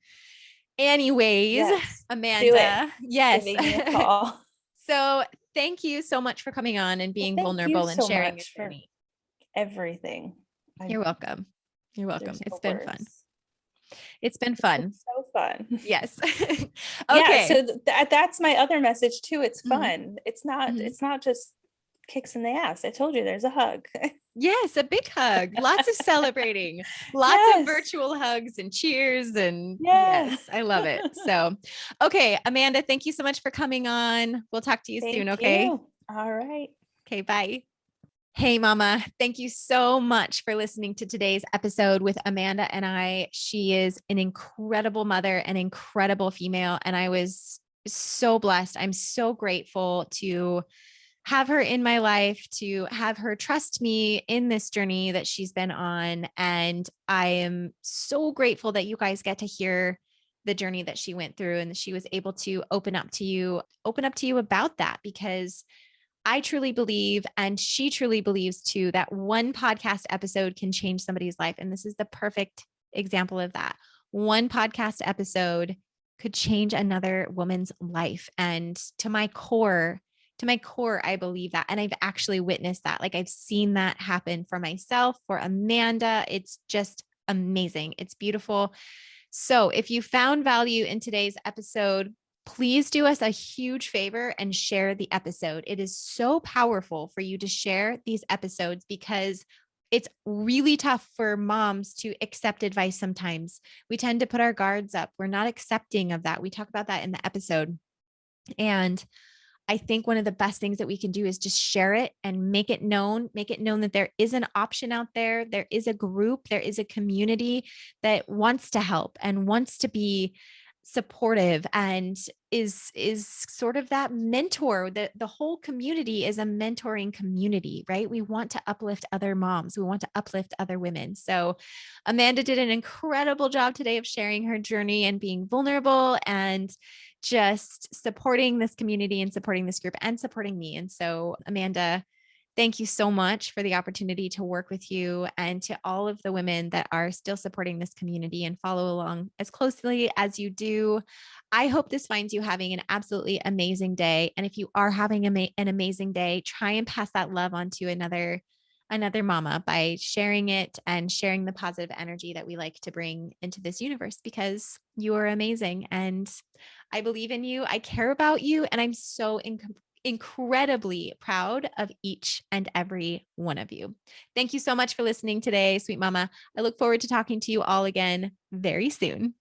[SPEAKER 2] anyways,
[SPEAKER 1] Yes. Do it.
[SPEAKER 2] Amanda, yes.
[SPEAKER 1] Giving me a call.
[SPEAKER 2] So thank you so much for coming on and
[SPEAKER 1] Well,
[SPEAKER 2] being
[SPEAKER 1] thank you
[SPEAKER 2] vulnerable and
[SPEAKER 1] so
[SPEAKER 2] sharing your
[SPEAKER 1] much for
[SPEAKER 2] journey.
[SPEAKER 1] everything.
[SPEAKER 2] You're welcome. You're welcome.
[SPEAKER 1] There's
[SPEAKER 2] It's
[SPEAKER 1] no
[SPEAKER 2] been fun.
[SPEAKER 1] words.
[SPEAKER 2] It's been
[SPEAKER 1] It's been
[SPEAKER 2] fun.
[SPEAKER 1] so fun.
[SPEAKER 2] Yes.
[SPEAKER 1] Yeah,
[SPEAKER 2] Okay.
[SPEAKER 1] so that's my other message too. It's
[SPEAKER 2] Mhm,
[SPEAKER 1] fun. It's not
[SPEAKER 2] mhm.
[SPEAKER 1] it's not just kicks in the ass. I told you there's a hug.
[SPEAKER 2] Yes, a big hug. Lots of celebrating. Lots of
[SPEAKER 1] Yes.
[SPEAKER 2] virtual hugs and cheers. And
[SPEAKER 1] Yeah.
[SPEAKER 2] yes, I love it. So, okay, Amanda, thank you so much for coming on. We'll talk to you soon.
[SPEAKER 1] Thank
[SPEAKER 2] Okay.
[SPEAKER 1] you. All right.
[SPEAKER 2] Okay. Bye. Hey, Mama. Thank you so much for listening to today's episode with Amanda and I. She is an incredible mother, an incredible female, and I was so blessed. I'm so grateful to have her in my life, to have her trust me in this journey that she's been on. And I am so grateful that you guys get to hear the journey that she went through and that she was able to open up to you about that, because I truly believe, and she truly believes too, that one podcast episode can change somebody's life. And this is the perfect example of that. One podcast episode could change another woman's life. And to my core, I believe that. And I've actually witnessed that. Like I've seen that happen for myself, for Amanda. It's just amazing. It's beautiful. So if you found value in today's episode, please do us a huge favor and share the episode. It is so powerful for you to share these episodes because it's really tough for moms to accept advice sometimes. We tend to put our guards up. We're not accepting of that. We talk about that in the episode. And I think one of the best things that we can do is just share it and make it known that there is an option out there. There is a group, there is a community that wants to help and wants to be supportive and is sort of that mentor. The whole community is a mentoring community, right? We want to uplift other moms. We want to uplift other women. So Amanda did an incredible job today of sharing her journey and being vulnerable and just supporting this community and supporting this group and supporting me. And so, Amanda, thank you so much for the opportunity to work with you, and to all of the women that are still supporting this community and follow along as closely as you do. I hope this finds you having an absolutely amazing day. And if you are having an amazing day, try and pass that love on to another mama by sharing it and sharing the positive energy that we like to bring into this universe, because you are amazing and I believe in you. I care about you. And I'm so incredibly proud of each and every one of you. Thank you so much for listening today, sweet mama. I look forward to talking to you all again very soon.